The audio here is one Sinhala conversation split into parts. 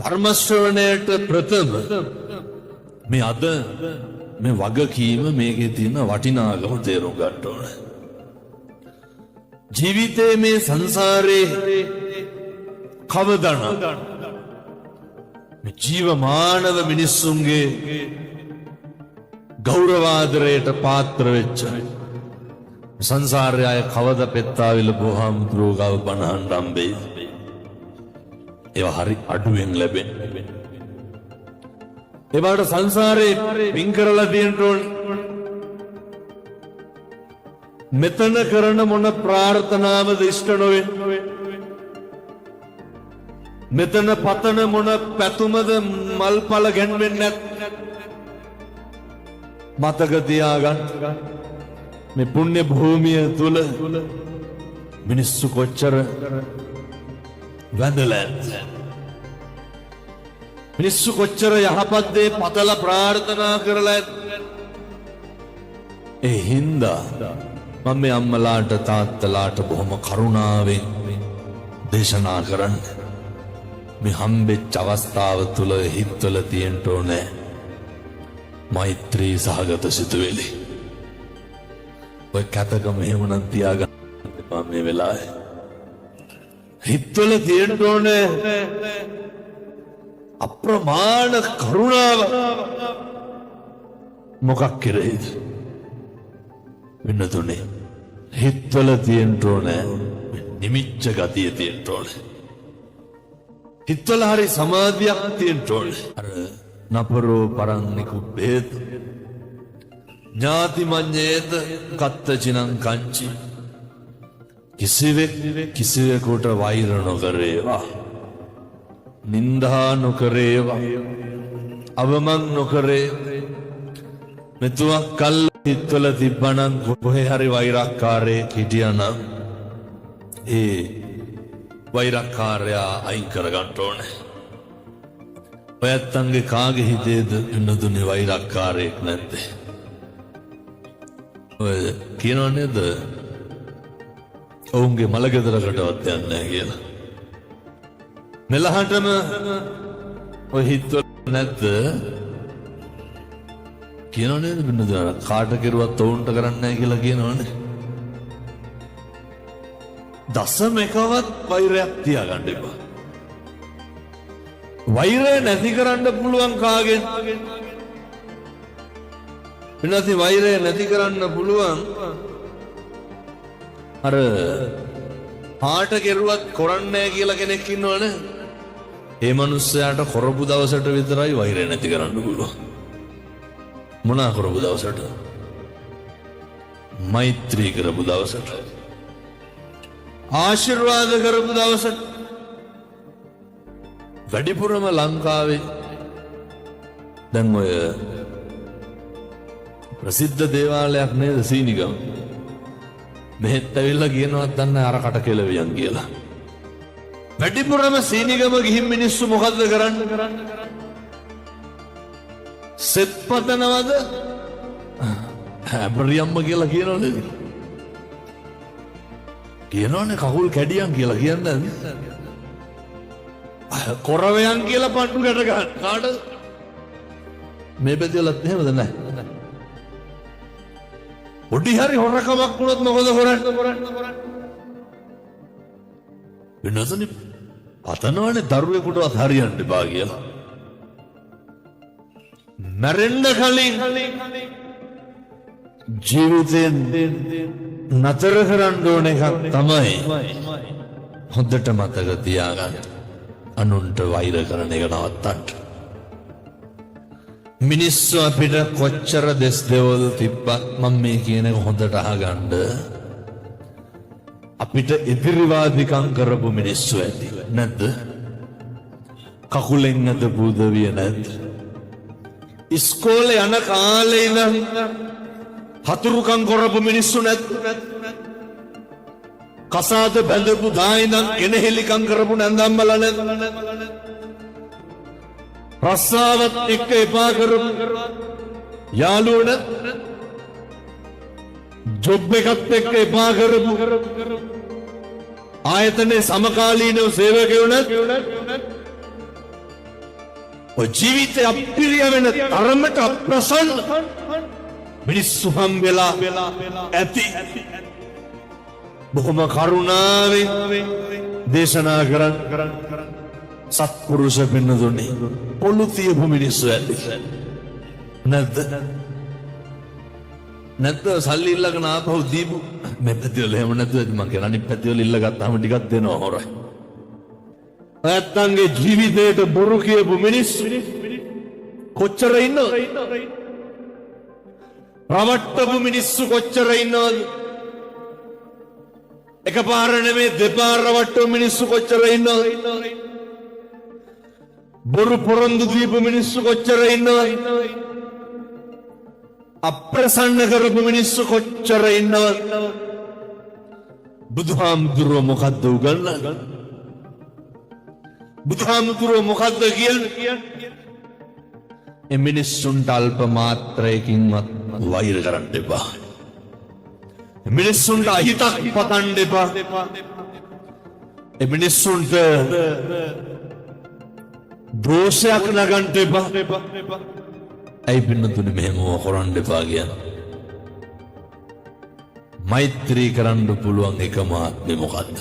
ධර්ම ශ්‍රවණයට ප්‍රථම මේ අද මේ වගකීම මේකේ තියෙන වටිනාකම තේරුම් ගන්න ඕන. ජීවිතයේ මේ සංසාරේ කවදාන මේ ජීවමානව මිනිස්සුන්ගේ ගෞරවාදරයට පාත්‍ර වෙච්ච සංසාරය කවද පෙත්තාවිල බොහාමුදුරුවෝ ගාව බණහන් හම්බෙයි. ඒවා හරි අඩුවෙන් ලැබෙන. ඒවට සංසාරේ පින් කරලා තියෙන්න ඕනේ. මෙතන කරන මොන ප්‍රාර්ථනාවද ඉෂ්ට නොවේ. මෙතන පතන මොන පැතුමද මල්පල ගැන්වෙන්නේ නැත්. මතක තියාගන්න මේ පුණ්‍ය භූමිය තුල මිනිස්සු කොච්චර වැඳලා මිනිස්සු කොච්චර යහපත් දේ පතලා ප්‍රාර්ථනා කරලා ඒ හින්දා මම මේ අම්මලාට තාත්තලාට බොහොම කරුණාවෙන් දේශනා කරන්නේ මේ හම්බෙච්ච අවස්ථාව තුල හිතවල තියෙන්න ඕනේ මෛත්‍රී සහගත සිතුවිලි. ඔය කතකම එහෙමනම් තියාගන්න එපා මේ වෙලාවේ. හිතවල තියෙන්න ඕනේ අප්‍රමාණ කරුණාව. මොකක් කෙරෙහිද? වෙනතුනේ හිතවල තියෙන්න ඕනේ නිමිච්ච ගතිය තියෙන්න ඕනේ. හිතවල හරි සමාධියක් තියෙන්න ඕනේ. අර නපරෝ පරන්නිකු බේද ඥාති මඤ්ඤේත කත්තචිනං කංචි. කිසිවෙක් කිසිවෙකුට වෛර නොකරේවා, නින්දා නොකරේවා, අවමන් නොකරේ. මෙතුවක් කල් හිතවල තිබ්බනම් කොහේ හරි වෛරක්කාරයෙක් හිටියනම් ඒ වෛරක්කාරයා අයින් කරගන්න ඕනේ. ඔයත්තන්ගේ කාගේ හිතේද ඉන්නදුනේ වෛරක්කාරයෙක් නැත්තේ? ඔය කියනවා නේද ඔවුන්ගේ මලගෙදරකටවත් යන්නේ නැහැ කියලා. මෙලහටම ඔය හිතවල නැද්ද? කියනවා නේද බින්දුනා කාට කෙරුවත් ඔවුන්ට කරන්නේ නැහැ කියලා කියනවනේ. දසම එකවත් වෛරයක් තියාගන්න එපා. වෛරය නැති කරන්න පුළුවන් කාගෙන්? එනසි වෛරය නැති කරන්න පුළුවන් අර පාට කෙරුවත් කරන්නේ කියලා කෙනෙක් ඉන්නවනේ. ඒ මනුස්සයාට කරපු දවසට විතරයි වෛරය නැති කරන්න පුළුවන්. මොනා කරපු දවසට? මෛත්‍රී කරපු දවසට, ආශිර්වාද කරපු දවසට. වැඩිපුරම ලංකාවේ දැන් ඔය ප්‍රසිද්ධ දේවාලයක් නේද සීනිගම. මෙහෙත් ඇවිල්ලා කියනවත් දන්නේ අර කට කෙලවියන් කියලා. වැඩිපුරම සීනිගම ගිහින් මිනිස්සු මොකද්ද කරන්නේ? සෙත් පතනවද? හැබරියම්ම කියලා කියනවනේ. කියනවනේ කකුල් කැඩියන් කියලා කියන්නේ නැද්ද? කොරවයන් කියලා පට්ටු ගැට ගන්න. කාටද? මේ බෙදලත් එහෙමද නැහැ? පොඩි හරි හොරකමක් වුණොත් මොකද කරන්නේ? වෙනසනේ පතනවනේ දරුවෙකුටවත් හරියන්න බෑ කියලා. මැරෙන්න කලින් ජීවිතෙන් නතර කරන්න ඕන එකක් තමයි හොඳට මතක තියාගන්න. අනුන්ට වෛර කරන එක නවත්තන්න. මිනිස්සු අපිට කොච්චර දෙස් දෙවල් තිබ්බත් මම මේ කියන එක හොඳට අහගන්න. අපිට ඉදිරිවාදිකම් කරපු මිනිස්සු ඇති නැද්ද? කකුලෙන් අද බුදවිය නැද්ද? ඉස්කෝලේ යන කාලේ ඉඳන් හතුරුකම් කරපු මිනිස්සු නැද්ද? කසාද බැඳපු දා ඉඳන් කෙනෙහිලිකම් කරපු නැන්දම්මලා නැද්ද? රස්සාවත් එක්ක එපා කරපු යාළුවෝ නැද්ද? ජොබ් එකත් එක්ක එපා කරපු ආයතනයේ සමකාලීනව සේවකයෝ නැද්ද? ඔය ජීවිතය අපිරිය වෙන තරමට අප්‍රසන්න මිනිස්සු හම්බෙලා ඇති. බොහොම කරුණාවෙන් දේශනා කරන් සත්පුරුෂ පින්නතුනි පොළු තියපු මිනිස්සු ඇති. නැද්ද? නැත්ද සල්ලි ඉල්ලගෙන ආපහු දීපු මේ පැතිවල එහෙම නැතුව මම කියන අනිත් පැතිවල ඉල්ල ගත්තාම ටිකක් දෙනවා හොරයි. නැත්තන්ගේ ජීවිතේට බොරු කියපු මිනිස්සු කොච්චර ඉන්නවද? රවට්ටපු මිනිස්සු කොච්චර ඉන්නවද? එකපාර නෙමෙයි දෙපාර රවට්ටපු මිනිස්සු කොච්චර ඉන්නවද? බොරු පොරොන්දු දීපු මිනිස්සු කොච්චර ඉන්නවද? අප්‍රසන්න කරපු මිනිස්සු කොච්චර ඉන්නවද? බුදුහාමුදුරුවෝ මොකද්ද උගන්වන්නේ? බුදුහාමුදුරුවෝ මොකද්ද කියන්නේ? ඒ මිනිස්සුන්ට අල්ප මාත්‍රයකින්වත් වෛර කරන්න එපා. මිනිස්සුන්ට අහිතක් පතන්න එපා. ඒ මිනිස්සුන්ට දෝෂයක් නගන්න එපා. ඇයි පින්නතුනි මෙහෙම කරන්න එපා කියන්නේ? මෛත්‍රී කරන්න පුළුවන් එකම ආත්මේ මොකද්ද?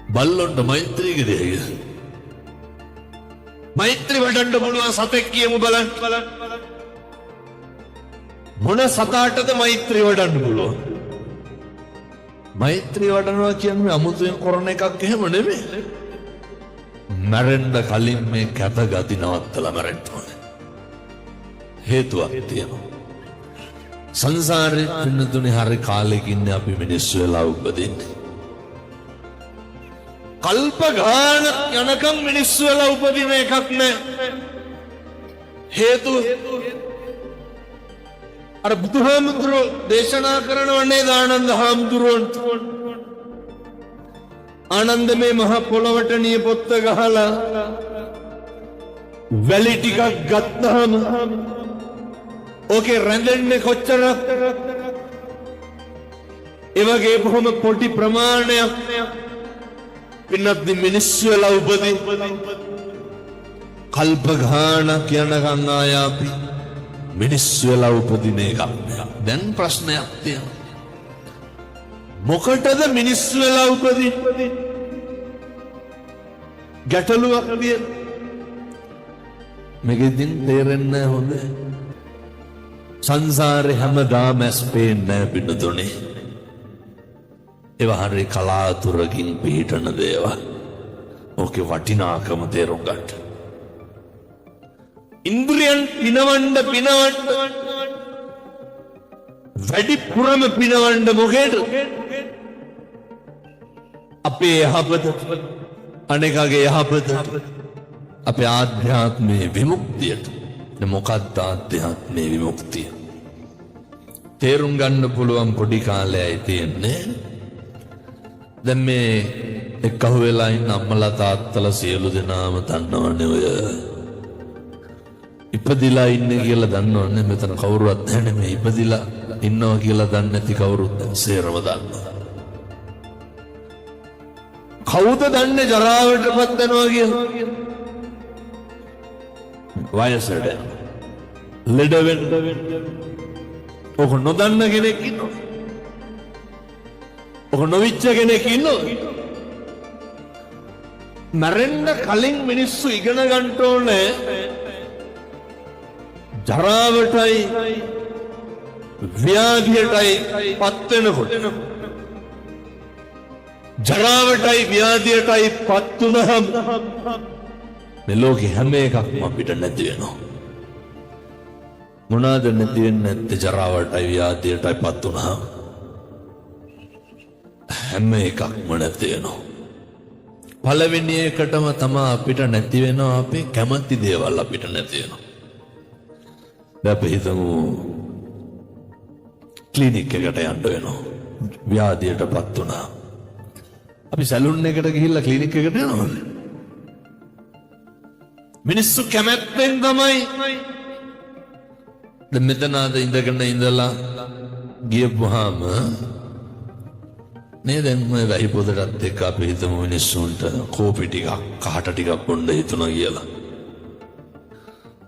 බල්ලොන්ට මෛත්‍රී කරේ. මෛත්‍රී වඩන්න පුළුවන් සතෙක් කියමු බලන්න. මොන සතාටද මෛත්‍රී වඩන්න පුළුවන්? මෛත්‍රී වඩනවා කියන්නේ අමුතුවෙන් කරන එකක් එහෙම නෙමෙයි. මැරෙන්න කලින් මේ කැත ගති නවත්තලා මැරෙන්න ඕනේ. හේතුවක් තියෙනවා. සංසාරේ පින්නතුනේ හරි කාලෙකින් අපි මිනිස්සු වෙලා උපදින්නේ. කල්ප ගාන යනකම් මිනිස්සු වෙලා උපදින එකක් නෑ. හේතුව අර බුදුහාමුදුරුවෝ දේශනා කරනවනේ ආනන්ද හාමුදුරුවන්ට. ආනන්ද මේ මහ පොළවට නියපොත්ත ගහලා වැලි ටිකක් ගත්තාම ඕකේ රැඳෙන්නේ කොච්චරක්? ඒ වගේ බොහොම පොඩි ප්‍රමාණයක් පින්නත් මිනිස්සු වෙලා උපදී කල්ප ගානක් යනකම් ආය අපි මිනිස්සු වෙලා උපදින එක. දැන් ප්‍රශ්නයක් තියෙනවා. මොකටද මිනිස්සු වෙලා උපදින්නේ? ගැටලුවක් තියෙනවා. මේකෙන් තේරෙන්නේ හොඳ. සංසාරේ හැමදාම ඇස් පේන්නේ නැහැ පිටුතුනේ. ඒවා හරි කලාතුරකින් පිටන දේවල්. ඕකේ වටිනාකම තේරුම් ගන්න. ඉන්ද්‍රියන් පිනවන්න වැඩිපුරම පිනවන්න මොකේද? අපේ යහපත, අනෙකගේ යහපත, අපේ ආධ්‍යාත්මයේ විමුක්තියට. මොකක්ද ආධ්‍යාත්මයේ විමුක්තිය? තේරුම් ගන්න පුළුවන් පොඩි කාලයයි තියෙන්නේ. දැන් මේ එක්කහුව වෙලා ඉන්න අම්මලා තාත්තලා සියලු දෙනාම දන්නවනේ ඔය ඉපදිලා ඉන්නේ කියලා දන්නවනේ. මෙතන කවුරුවත් නැහැ මේ ඉපදිලා ඉන්නවා කියලා දන්නේ නැති කවුරුත් සේරම දන්නවා. කවුද දන්නේ ජරාවටපත් වෙනවා කියලා? වයසට ලෙඩ වෙන්න ඔක නොදන්න කෙනෙක් ඉන්නවා. ඔක නොවිච්ච කෙනෙක් ඉන්නවා. මැරෙන්න කලින් මිනිස්සු ඉගෙන ගන්න ඕනේ ජරාවටයි ව්‍යාධියටයි පත් වෙනකොට. ජරාවටයි ව්‍යාධියටයි පත් වුණාම මේ ලෝකේ හැම එකක්ම අපිට නැති වෙනවා. මොනවාද නැති වෙන්නේ නැත්තේ? ජරාවටයි ව්‍යාධියටයි පත් වුණාම හැම එකක්ම නැති වෙනවා. පළවෙනි එකටම තමයි අපිට නැති වෙනවා අපේ කැමති දේවල් අපිට නැති වෙනවා. දැන් අපි හිතමු ක්ලිනික් එකට යන්න වෙනවා. ව්‍යාධියටපත් වුණා. අපි සැලුන් එකට ගිහිල්ලා ක්ලිනික් එකට යනවද? මිනිස්සු කැමැත්තෙන් තමයි. දැන් මෙතන ආද ඉඳගෙන ඉඳලා ගියපුවාම නේ දැන් මේ වැහි පොදටත් එක්ක අපි හිතමු මිනිස්සුන්ට කෝපි ටිකක් කහට ටිකක් බොන්න හිතුණා කියලා.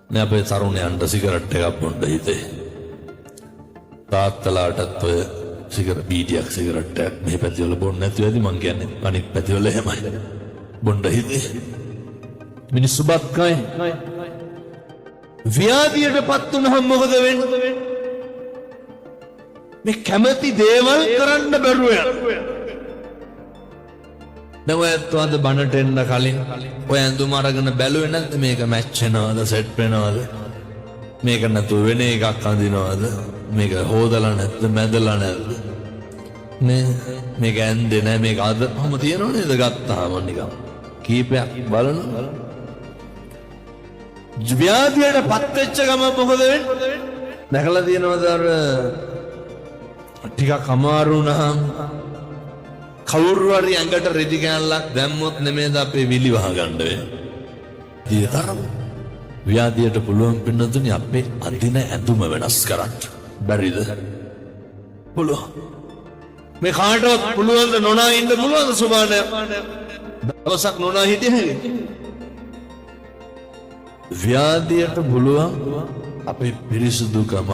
නේ අපේ තරුණයන්ට සිගරට් එකක් බොන්න හිතේ. තාත්තලාටත් ඔය බීඩියක් සිගරට් එකක් මේ පැතිවල බොන්න නැතුව ඇති. මං කියන්නේ අනිත් පැතිවල එහෙමයි. බොන්න හිතේ. මිනිස්සු බත් කයි. ව්‍යාධියටපත් වුණාම මොකද වෙන්නේ? මේ කැමැති දේවල් කරන්න බැරුව යනවා. දැන් ඔයත් අද බණට එන්න කලින් ඔය ඇඳුම අරගෙන බැලුවේ නැද්ද මේක මැච් වෙනවද සෙට් වෙනවද? මේක නැතුව වෙන එකක් අඳිනවද? මේක හොදලා නැද්ද මැදලා නැද්ද? මේක ඇඳේ නැහැ මේක අදම තියනව නේද ගත්තාම නිකන් කීපයක් බලනවා. ව්‍යාධියටපත් වෙච්ච ගම මොකද වෙන්නේ? දැකලා තියෙනවද අර ටිකක් අමාරු වුණාම කවුරු හරි ඇඟට රෙදි කෑල්ලක් දැම්මොත් නෙමෙයිද අපේ විලි වහ ගන්න වෙන්නේ. ඊතරම් ව්‍යාධියට පුළුවන් පින්නතුනි අපේ අදින ඇඳුම වෙනස් කරන්න. බැරිද? පුළුවන්. මේ කාටවත් පුළුවන්ද නොනා ඉන්න පුළුවන්ද සුමාන? දවසක් නොනා හිටියේ. ව්‍යාධියට පුළුවන් අපේ පිරිසුදුකම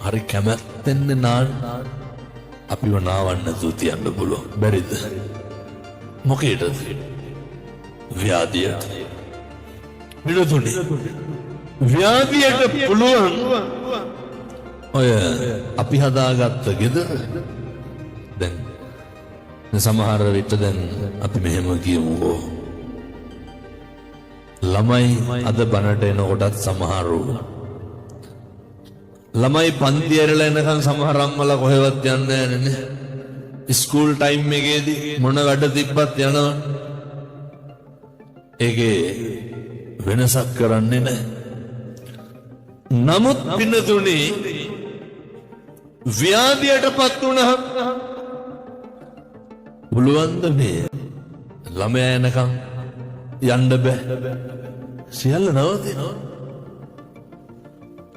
හරි කැමැත්තෙන් නාන්න අපිව නාවන්න නැතුව තියන්න පුළුවන්. බැරිද? මොකේද? ව්‍යාධියට. පිළිතුරේ ව්‍යාධියට පුළුවන් ඔය අපි හදාගත්ත ගෙදර දැන් සමහර විට දැන් අපි මෙහෙම කියමුකෝ ළමයි අද බණට එනකොටත් සමහරු ළමයි පන්ති ඇරලා එනකන් සමහර අම්මලා කොහෙවත් යන්නේ නැහැ නේ. ස්කූල් ටයිම් එකේදී මොන වැඩ තිබ්බත් යනවා. ඒකේ වෙනසක් කරන්නේ නැහැ. නමුත් පින්නතුනි ව්‍යාධියටපත් වුණා පුළුවන්ද මේ ළමයා එනකන් යන්න බෑ. සියල්ල නවතිනවා.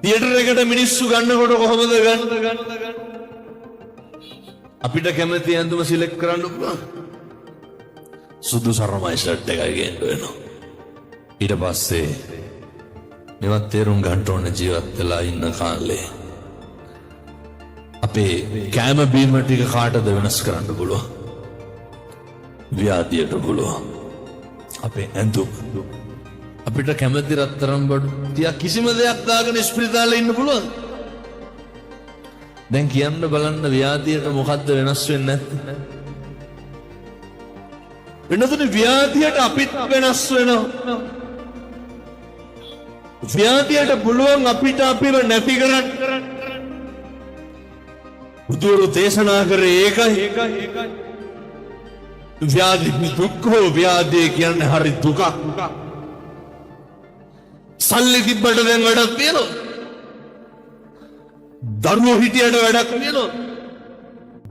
තියටර් එකට මිනිස්සු ගන්නකොට කොහොමද ගන්න? අපිට කැමති ඇඳුම සිලෙක්ට් කරන්න පුළුවන්. සුදු සරමයි ෂර්ට් එකයි ගේන්න වෙනවා. ඊට පස්සේ මේවත් තේරුම් ගන්න ඕන ජීවත් වෙලා ඉන්න කාලේ අපේ කැම බීම ටික කාටද වෙනස් කරන්න පුළුවන්? ව්‍යාධියට පුළුවන්. අපේ ඇඳුම් අපිට කැමති රත්තරන් බඩු තියා කිසිම දෙයක් දාගෙන ස්පිරිතාලේ ඉන්න පුළුවන්. දැන් කියන්න බලන්න ව්‍යාධියට මොකද්ද වෙනස් වෙන්නේ නැත්තේ? වෙනතුනේ ව්‍යාධියට අපිත් වෙනස් වෙනවා. ව්‍යාධියට පුළුවන් අපිට අපිව නැති කරන්න. බුදුරු දේශනා කරේ ඒකයි. ව්‍යාධි දුක්ඛෝ ව්‍යාධිය කියන්නේ හරි දුකක්. සල්ලි තිබ්බට දැන් වැඩක් තියෙනවා. දරුවෝ හිටියට වැඩක් තියෙනවා.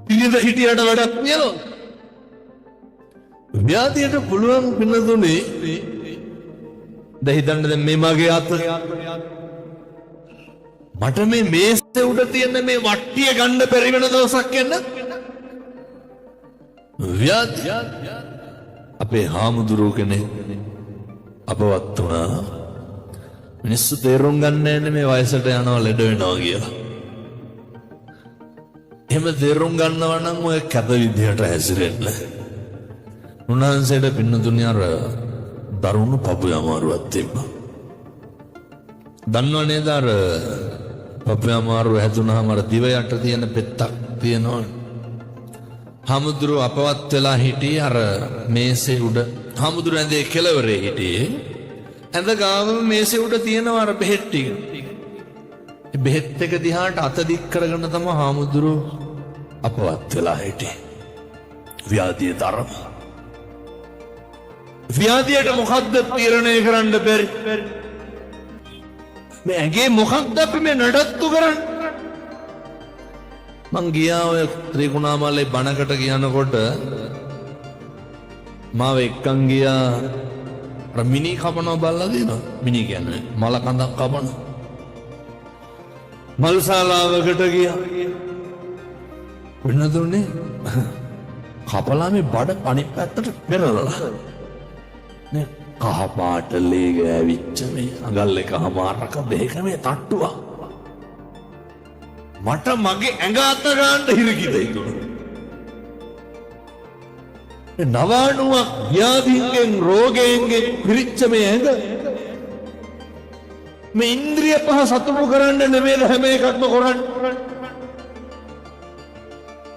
පිළිඳ හිටියට වැඩක් තියෙනවා. ව්‍යාධියට පුළුවන් පින්නතුනේ දැන් දැන් මේ මගේ අත මට මේ මේසේ උඩ තියෙන මේ වට්ටිය ගන්න බැරි වෙන දවසක් එන්න. ව්‍යාධිය අපේ හාමුදුරුවෝ කෙනෙක් අපවත් වුණා. මිනිස්සු තේරුම් ගන්න නැහැ මේ වයසට යනවා ලෙඩ වෙනවා කියලා. එහෙම තේරුම් ගන්නවා නම් ඔය කැත විදියට හැසිරෙන්න. උන්වහන්සේට පින්නතුණිය අර දරුණු පපු අමාරුවක් තිබ්බා. දන්නව නේද අර පපු අමාරුව හැදුනහම අර දිව යට තියෙන පෙත්තක් තියෙනවා. හාමුදුරුව අපවත් වෙලා හිටියේ අර මේසේ උඩ. හාමුදුරුව ඇඳේ කෙළවරේ හිටියේ. ඇඳ ගාවම මේසේ උඩ තියෙනවා අර බෙහෙත් ටික. ඒ බෙහෙත් එක දිහාට අත දික් කරගෙන තමයි හාමුදුරුව අපවත් වෙලා හිටියේ. ව්‍යාධිය තරම. ව්‍යාධියට මොකද්ද තීරණය කරන්න බැරි? මේ ඇඟේ මොකක්ද අපි මේ නඩත්තු කරන්නේ? මං ගියා ඔය ත්‍රිකුණාමලේ බණකට කියනකොට මාව එක්කන් ගියා අර මිනි කපනවා බලලා දෙනවා. මිනි කියන්නේ මල කඳක් කපන. මල් ශාලාවකට ගියා. වෙනදුනේ කපලා මේ බඩ අනිත් පැත්තට පෙරලලා නේ කහ පාට ලේ ගෑවිච්ච මේ අඟල් එක හමාරක දෙක මේ තට්ටුවක්. මට මගේ ඇඟ අත ගන්න හිරිකිද ඒගොල්ලෝ. නවානුවක් ව්‍යාධීන්ගෙන් රෝගයෙන්ගෙන් පිරිච්ච මේ ඇඟ මේ ඉන්ද්‍රිය පහ සතුටු කරන්න නෙමෙයි හැම එකක්ම කරන්නේ.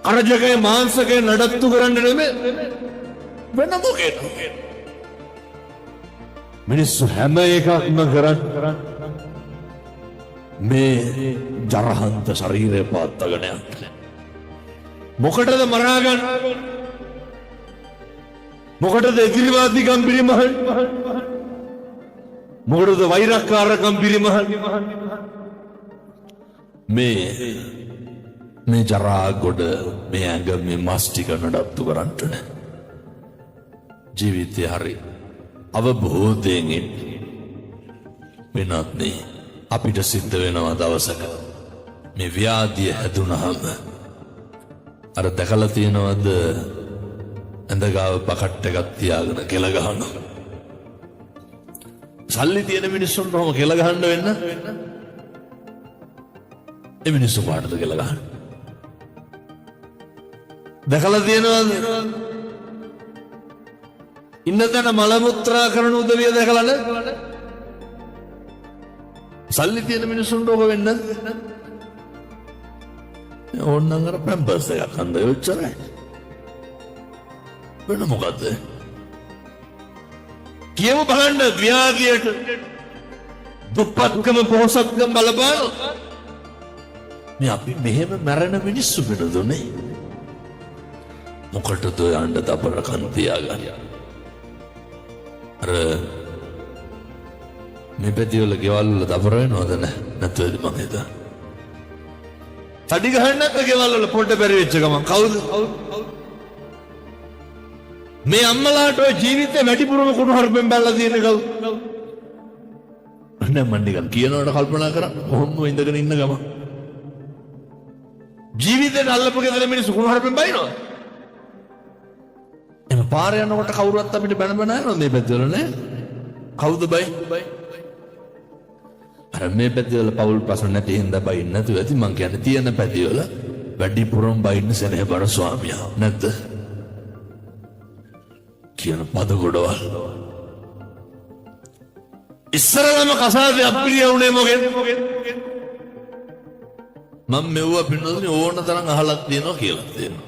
අරජකේ මාංශකේ නඩත්තු කරන්න නෙමෙයි වෙන මොකේද? මිනිස්සු හැම එකක්ම කරන්නේ මේ ජරහන්ත ශරීරය පාත්තගෙන යන්න. මොකටද මරාගන්න? මොකටද එදිරිවාදීකම් පිරිමහන්? මොකටද වෛරක්කාරකම් පිරිමහන්? මේ ජරා ගොඩ මේ ඇඟ මේ මස් ටික නඩත්තු කරන්නට නෑ. ජීවිතය හරි අවබෝධයෙන් වෙනත් නේ අපිට සිද්ධ වෙනවා දවසක මේ ව්‍යාධිය හැදුනහම අර දැකලා තියෙනවද ඇඳගාව පකට් එකක් තියාගෙන කෙල ගහනවා. සල්ලි තියෙන මිනිස්සුන්ට ඔහොම කෙල ගහන්න වෙන්න ඒ මිනිස්සු පාටද කෙල ගහන්න. දැකලා තියෙනවද ඉන්න තැන මල මුත්‍රා කරන උදවිය දැකලා නැද්ද? සල්ලි තියෙන මිනිස්සුන්ට ඕක වෙන්න ඕනනම් අර පැම්පර්ස් එකක් අඳ යොච්චරයි. වෙන මොකද්ද? කියමු බලන්න ව්‍යාධියට දුප්පත්කම පොහොසත්කම බලපාන මේ අපි මෙහෙම මැරෙන මිනිස්සු වෙනදුනේ. මොකටද යන්න දබර කන් තියාගන්න? අර මේ පැතිවල ගෙවල් වල දබර වෙනවද නැත්නම් මම හිතා. තඩි ගහන්න නැත්නම් ගෙවල් වල පොඩ බැරි වෙච්ච ගමන් කවුද? මේ අම්මලාට ඔය ජීවිතේ වැඩිපුරම කුණු හරුපෙන් බැලලා තියෙන කවුද? අනේ මම නිකන් කියනවට කල්පනා කරා කොහොම ඉඳගෙන ඉන්න ගමන් ජීවිතේ අල්ලපු ගෙදර මිනිස්සු කුණු හරුපෙන් බයිනවා. එම පාරේ යනකොට කවුරුත් අපිට බැන බැන යනවා මේ පැත්තවල නේ. කවුද බයි? අර මේ පැත්තවල පවුල් ප්‍රශ්න නැති හින්දා බයින්න නැතුව ඇති. මං කියන්නේ තියෙන පැත්තවල වැඩිපුරම බයින්න සෙනෙහබර ස්වාමියා නැද්ද? කියන පද ගොඩවල් ඉස්සරලම කසාදේ අප්‍රිය වුණේ මොකෙද? මම මෙව්වා පින්නොස්නේ ඕන තරම් අහලක් තියෙනවා කියලා තියෙනවා.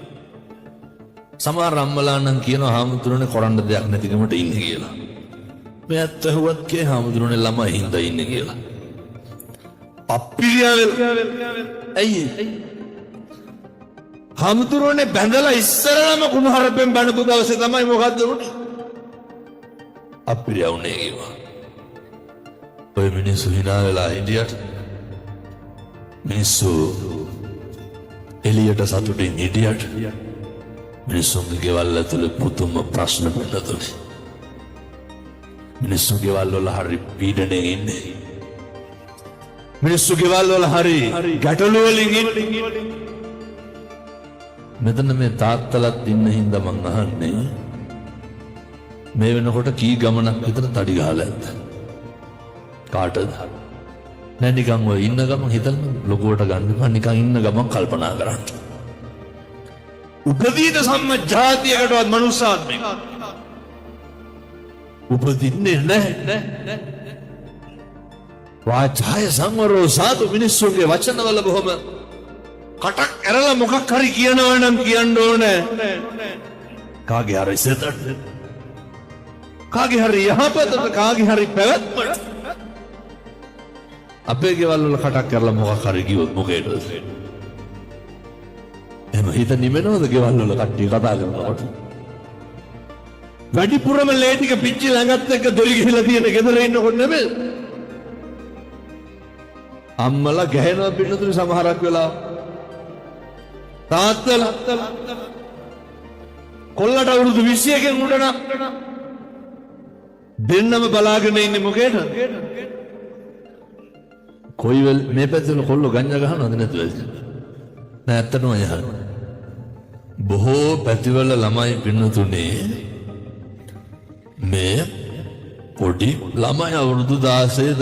සමහර අම්මලා නම් කියනවා හාමුදුරනේ කරන්න දෙයක් නැතිකමට ඉන්නේ කියලා. මේ ඇත්ත හුවත් කේ හාමුදුරනේ ළමයි හින්දා ඉන්නේ කියලා. අප්‍රියාවෙල් ඇයි? හාමුදුරනේ බැඳලා ඉස්සරලම කුණහරපෙන් බණපු දවසේ තමයි මොකද්ද උනේ? අප්‍රියා උනේ කිව්වා. ඔය මිනිස්සු hina වෙලා හිටියට මිනිස්සු එළියට සතුටින් හිටියට මිනිස්සුන්ගේ ගෙවල් ඇතුළේ පුදුම ප්‍රශ්න පෙළතුනේ. මිනිස්සු ගෙවල් වල හරි පීඩණයෙන් ඉන්නේ. මිනිස්සු ගෙවල් වල හරි ගැටලු වලින් ඉන්නේ. මෙතන මේ තාත්තලත් ඉන්න හින්දා මං අහන්නේ මේ වෙනකොට කී ගමනක් විතර තඩි ගහලා ඇද්ද? කාටද? නෑ නිකන් ඔය ඉන්න ගමන් හිතන්න ලොකුවට ගන්න එපා. නිකන් ඉන්න ගමන් කල්පනා කරන්න. උපදීන සම්මජාතියකටවත් මනුස්සාත්මෙක උපදින්නේ නැහැ. වාචාය සංවරෝ සාදු මිනිස්සුන්ගේ වචනවල බොහොම කටක් ඇරලා මොකක් හරි කියනවා නම් කියන්න ඕනේ. කාගේ හරි සිතට, කාගේ හරි යහපතට, කාගේ හරි පැවැත්මට. අපේ ගෙවල් වල කටක් කරලා මොකක් හරි කිව්වොත් මොකේද? එහෙම හිත නිමෙනවද ගෙවල් වල කට්ටිය කතා කරනකොට? වැඩිපුරම ලේ ටික පිච්චි ළඟත් එක්ක දොරි ගිහිලා තියෙන ගෙදර ඉන්නකොට නෙමෙයි. අම්මලා ගැහෙනවා පිටුතුනේ සමහරක් වෙලා. තාත්තලා කොල්ලට අවුරුදු 21කින් උඩ නම් දෙන්නම බලාගෙන ඉන්නේ මොකේද? කොයි වෙල මේ පැත්තේ කොල්ලෝ ගංජා ගහනවද නැතුවද? නෑ ඇත්තටම යහන. බොහෝ පැතිවල ළමයි පින්නතුනේ මේ පොඩි ළමයි අවුරුදු 16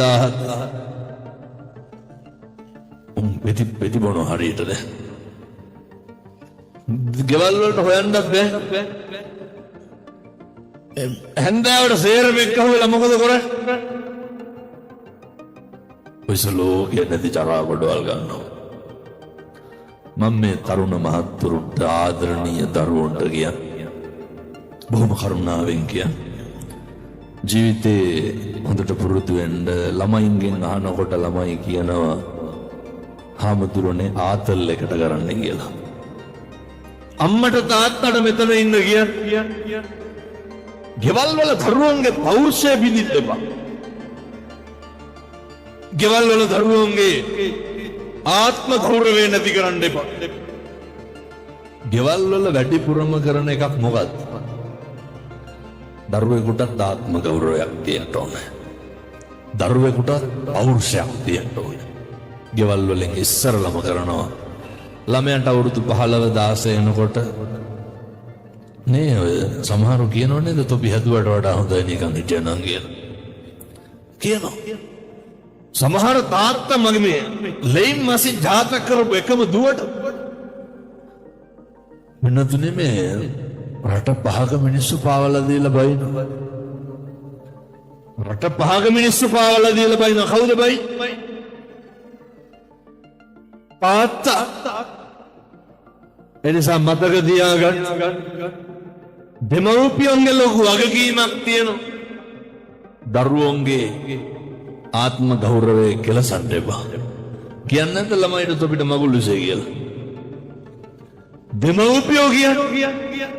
17 පෙති බොන හරියටද ගෙවල් වලට හොයන්නත් බෑ හැන්දාවට සේරම එක්කහුවෙලා මොකද කරන්නේ ඔය සලෝකේ නැති චරා කොටවල් ගන්නවා මම මේ තරුණ මහත්තුරුන්ට ආදරණීය දරුවන්ට කියන්නේ බොහොම කරුණාවෙන් කියන්නේ ජීවිතේ හොඳට පුරුදු වෙන්න ළමයින්ගෙන් අහනකොට ළමයි කියනවා හාමුදුරනේ ආතල් එකට කරන්න කියලා අම්මට තාත්තට මෙතන ඉන්න කියන්නේ ගෙවල් වල දරුවන්ගේ පෞරුෂය බිඳින්න එපා ගෙවල් වල දරුවන්ගේ ආත්ම ගෞරවය නැති කරන්න එපා ගෙවල් වල වැඩිපුරම කරන එකක් මොකක්ද දරුවෙකුට ආත්ම ගෞරවයක් තියෙන්න ඕනේ. දරුවෙකුට පෞරුෂයක් තියෙන්න ඕනේ. ගෙවල් වලින් ඉස්සරලම කරනවා. ළමයාට අවුරුදු 15 16 එනකොට නේ ඔය සමහරු කියනෝ නේද තොපි හැදුවට වඩා හොඳයි නිකන් හිටියනම් කියලා. කියනවා. සමහර තාත්තා මගේ මේ ලෙයින් මාසි ජාතක කරපු එකම දුවට මෙන්නතුනේ මේ රට පහක මිනිස්සු පාවලා දීලා බයින රට පහක මිනිස්සු පාවලා දීලා බයින කවුද බයි තාත්තා එනිසා මතක තියාගන්න දෙමව්පියන්ගේ ලොකු වගකීමක් තියෙනවා දරුවන්ගේ ආත්ම ගෞරවය කෙලසන්න එපා කියන්නේ නැත්නම් ළමයිට තොපිට මගුල් විසේ කියලා දෙමව්පියෝ කියන්නේ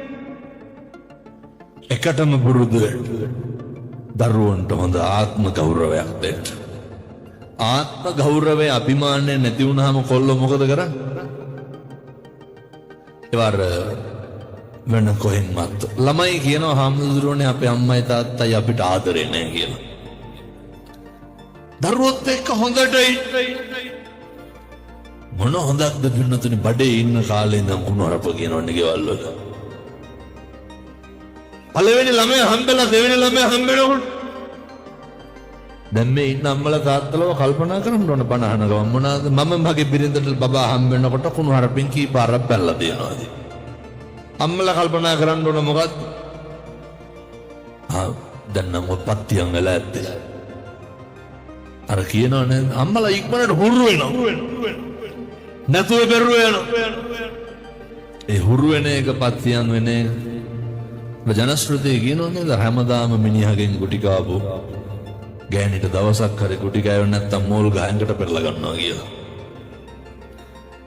එකටම පුරුදු වෙන්න දරුවන්ට හොඳ ආත්ම ගෞරවයක් දෙන්න ආත්ම ගෞරවය අභිමානය නැති වුනහම කොල්ලෝ මොකද කරන්නේ ඒවර වෙන කොහෙන්වත් ළමයි කියනවා හාමුදුරුවනේ අපේ අම්මයි තාත්තයි අපිට ආදරේ නැහැ කියලා දරුවොත් එක්ක හොඳට මොන හොඳක්ද පින්නතුනේ බඩේ ඉන්න කාලේ ඉඳන් කුණුහරුප කියනවනේ ගෙවල් වල පළවෙනි ළමයා හම්බෙලා දෙවෙනි ළමයා හම්බෙනකොට දැන් මේ ඉන්න අම්මලා තාත්තලව කල්පනා කරන්න ඕන බණ අහන ගමන් මොනවාද මම මගේ බිරිඳට බබා හම්බෙනකොට කුණුහරුපෙන් කී පාරක් පැනලා දෙනවාද අම්මලා කල්පනා කරන්න ඕන මොකද්ද දැන් නම් ඔපත්තියන් වෙලා ඇත්තේ අර කියනවනේ අම්මලා ඉක්මනට හුරු වෙනවා නැතුව බැරුව යනවා ඒ හුරු වෙන එක පත්තියන් වෙන එක ජනශ්‍රුතිය කියනවනේ හැමදාම මිනිහගෙන් ගුටි කාපු ගෑනිට දවසක් හරි ගුටි කෑවෙන්නේ නැත්තම් මෝල් ගහකට පෙරලා ගන්නවා කියලා.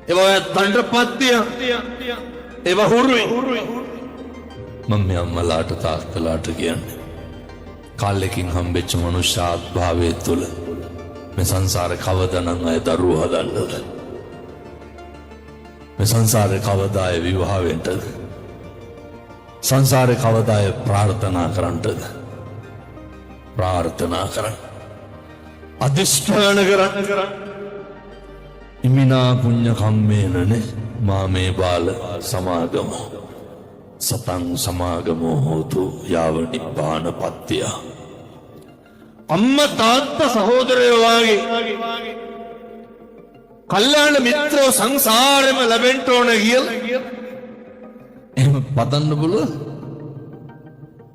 ඒවා තන්ට පත්තිය ඒවා හුරුයි මම මේ අම්මලාට තාත්තලාට කියන්නේ කාලෙකින් හම්බෙච්ච මනුෂ්‍යාත් භාවයේ තුල මේ සංසාරේ කවදානම් අය දරුවෝ හදන්නද මේ සංසාරේ කවදා අය විවාහ වෙන්නද සංසාරේ කවදා අය ප්‍රාර්ථනා කරන්නද ප්‍රාර්ථනා කරන්න අධිෂ්ඨාන කරන්න ඉමිනා පුඤ්ඤ කම්මේනනේ මාමේ බාල සමාගමෝ සතං සමාගමෝ හෝතු යාව නිබ්බාන පත්‍ය අම්මා තාත්තා සහෝදරයෝ වාගේ කල්යාණ මිත්‍රෝ සංසාරෙම ලැබෙන්න ඕන කියලා එහෙම පතන්න පුළුවන්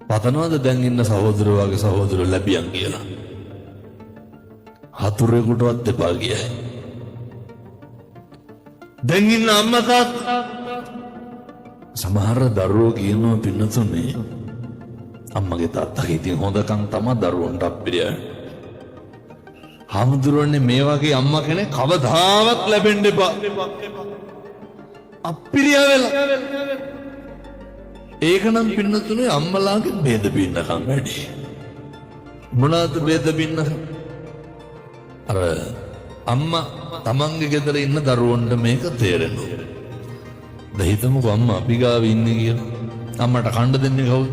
පතනවාද දැන් ඉන්න සහෝදරයෝ වාගේ සහෝදරයෝ ලැබියන් කියලා හතුරෙකුටවත් එපා කියයි දැන් ඉන්න අම්මා තාත්තා සමහර දරුවෝ කියනවා පින්නතුනේ අම්මගේ තාත්තගේ ඉතින් හොඳකම් තමයි දරුවන්ට අප්පිරිය. හාමුදුරනේ මේ වගේ අම්මා කෙනෙක් කවදාවත් ලැබෙන්න එපා. අප්පිරිය වෙලා. ඒකනම් පින්නතුනේ අම්මලාගේ ભેද බින්නකම් වැඩි. මොනවාද ભેද බින්නකම්? අර අම්මා තමන්ගේ ගෙදර ඉන්න දරුවන්ට මේක තේරෙනවා. දහිතමුකෝ අම්මා අපි ගාව ඉන්නේ කියලා. අම්මට කන්න දෙන්නේ කවුද?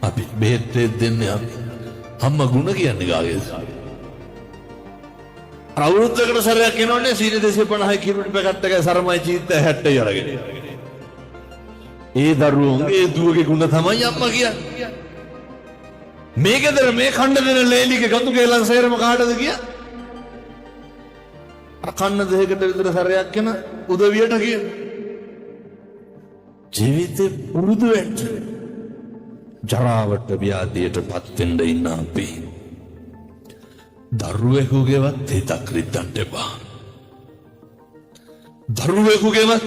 අපි බෙහෙත් දෙන්නේ අපි. අම්මා ගුණ කියන්නේ ගාගේද? අවුරුද්දකට සැරයක් එනෝනේ 250 කිලෝමීටර් පැකට් එකයි සරමයි චීත්ත 60යි අරගෙන. ඒ දරුවෝගේ දුවගේ ගුණ තමයි අම්මා කියන්නේ. මේ ගෙදර මේ කන්න දෙන ලේලිගේ ගතු කේලන් සේරම කාටද කිය? කන්න දෙයකට විතර සැරයක් යන උදවියට කියන. ජීවිතේ පුරුදු වෙන්න. ජරාවට ව්‍යාධියට පත් වෙන්න ඉන්න අපි. දරුවෙකුගේවත් හිතක් රිද්දන්න එපා. දරුවෙකුගේවත්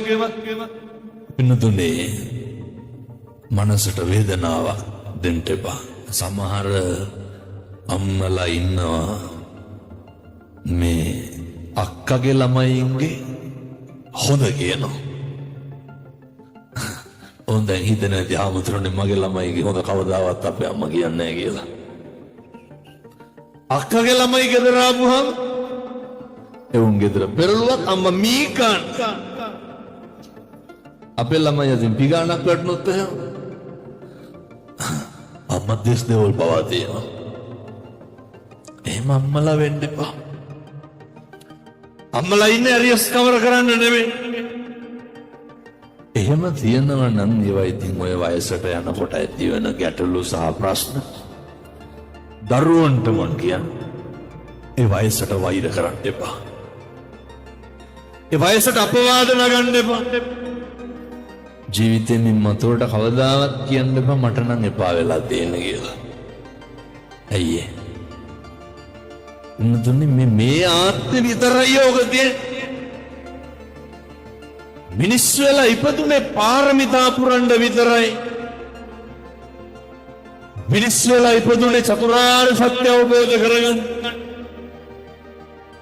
පින්නතුනේ මනසට වේදනාවක් දෙන්න එපා. සමහර අම්මලා ඉන්නවා මේ අක්කගේ ළමයින්ගේ හොඳ කියනවා. ඕන් දැන් හිතන ඇති ආමුතුරනේ මගේ ළමයිගේ හොඳ කවදාවත් අපේ අම්මා කියන්නේ නැහැ කියලා. අක්කගේ ළමයි ගෙදර ආපුහම එවුන් ගෙදර පෙරළුවක් අම්මා මීකන්. අපේ ළමයි අදින් පිගානක් වටනොත් එහෙම අම්මා දෙස් දෙවල් පවා තියෙනවා. එහෙම අම්මලා වෙන්න එපා. අම්මලා ඉන්නේ අරියස් කවර කරන්න නෙමෙයි. එහෙම තියෙනවා නම් ඒවා ඉතින් ඔය වයසට යනකොට ඇති වෙන ගැටලු සහ ප්‍රශ්න දරුවන්ට මං කියන්නේ ඒ වයසට වෛර කරන්න එපා. ඒ වයසට අපවාද නගන්න එපා. ජීවිතේ මින් මතුවට කවදාවත් කියන්න එපා මට නම් එපා වෙලා තියෙන කියලා. ඇයි ඒ? උන්දුන්නේ මේ ආත්මෙ විතරයි යෝග තියෙන්නේ. මිනිස්සු වෙලා ඉපදුනේ පාරමිතා පුරන්න විතරයි. මිනිස්සු වෙලා ඉපදුනේ චතුරාර්ය සත්‍ය අවබෝධ කරගන්න.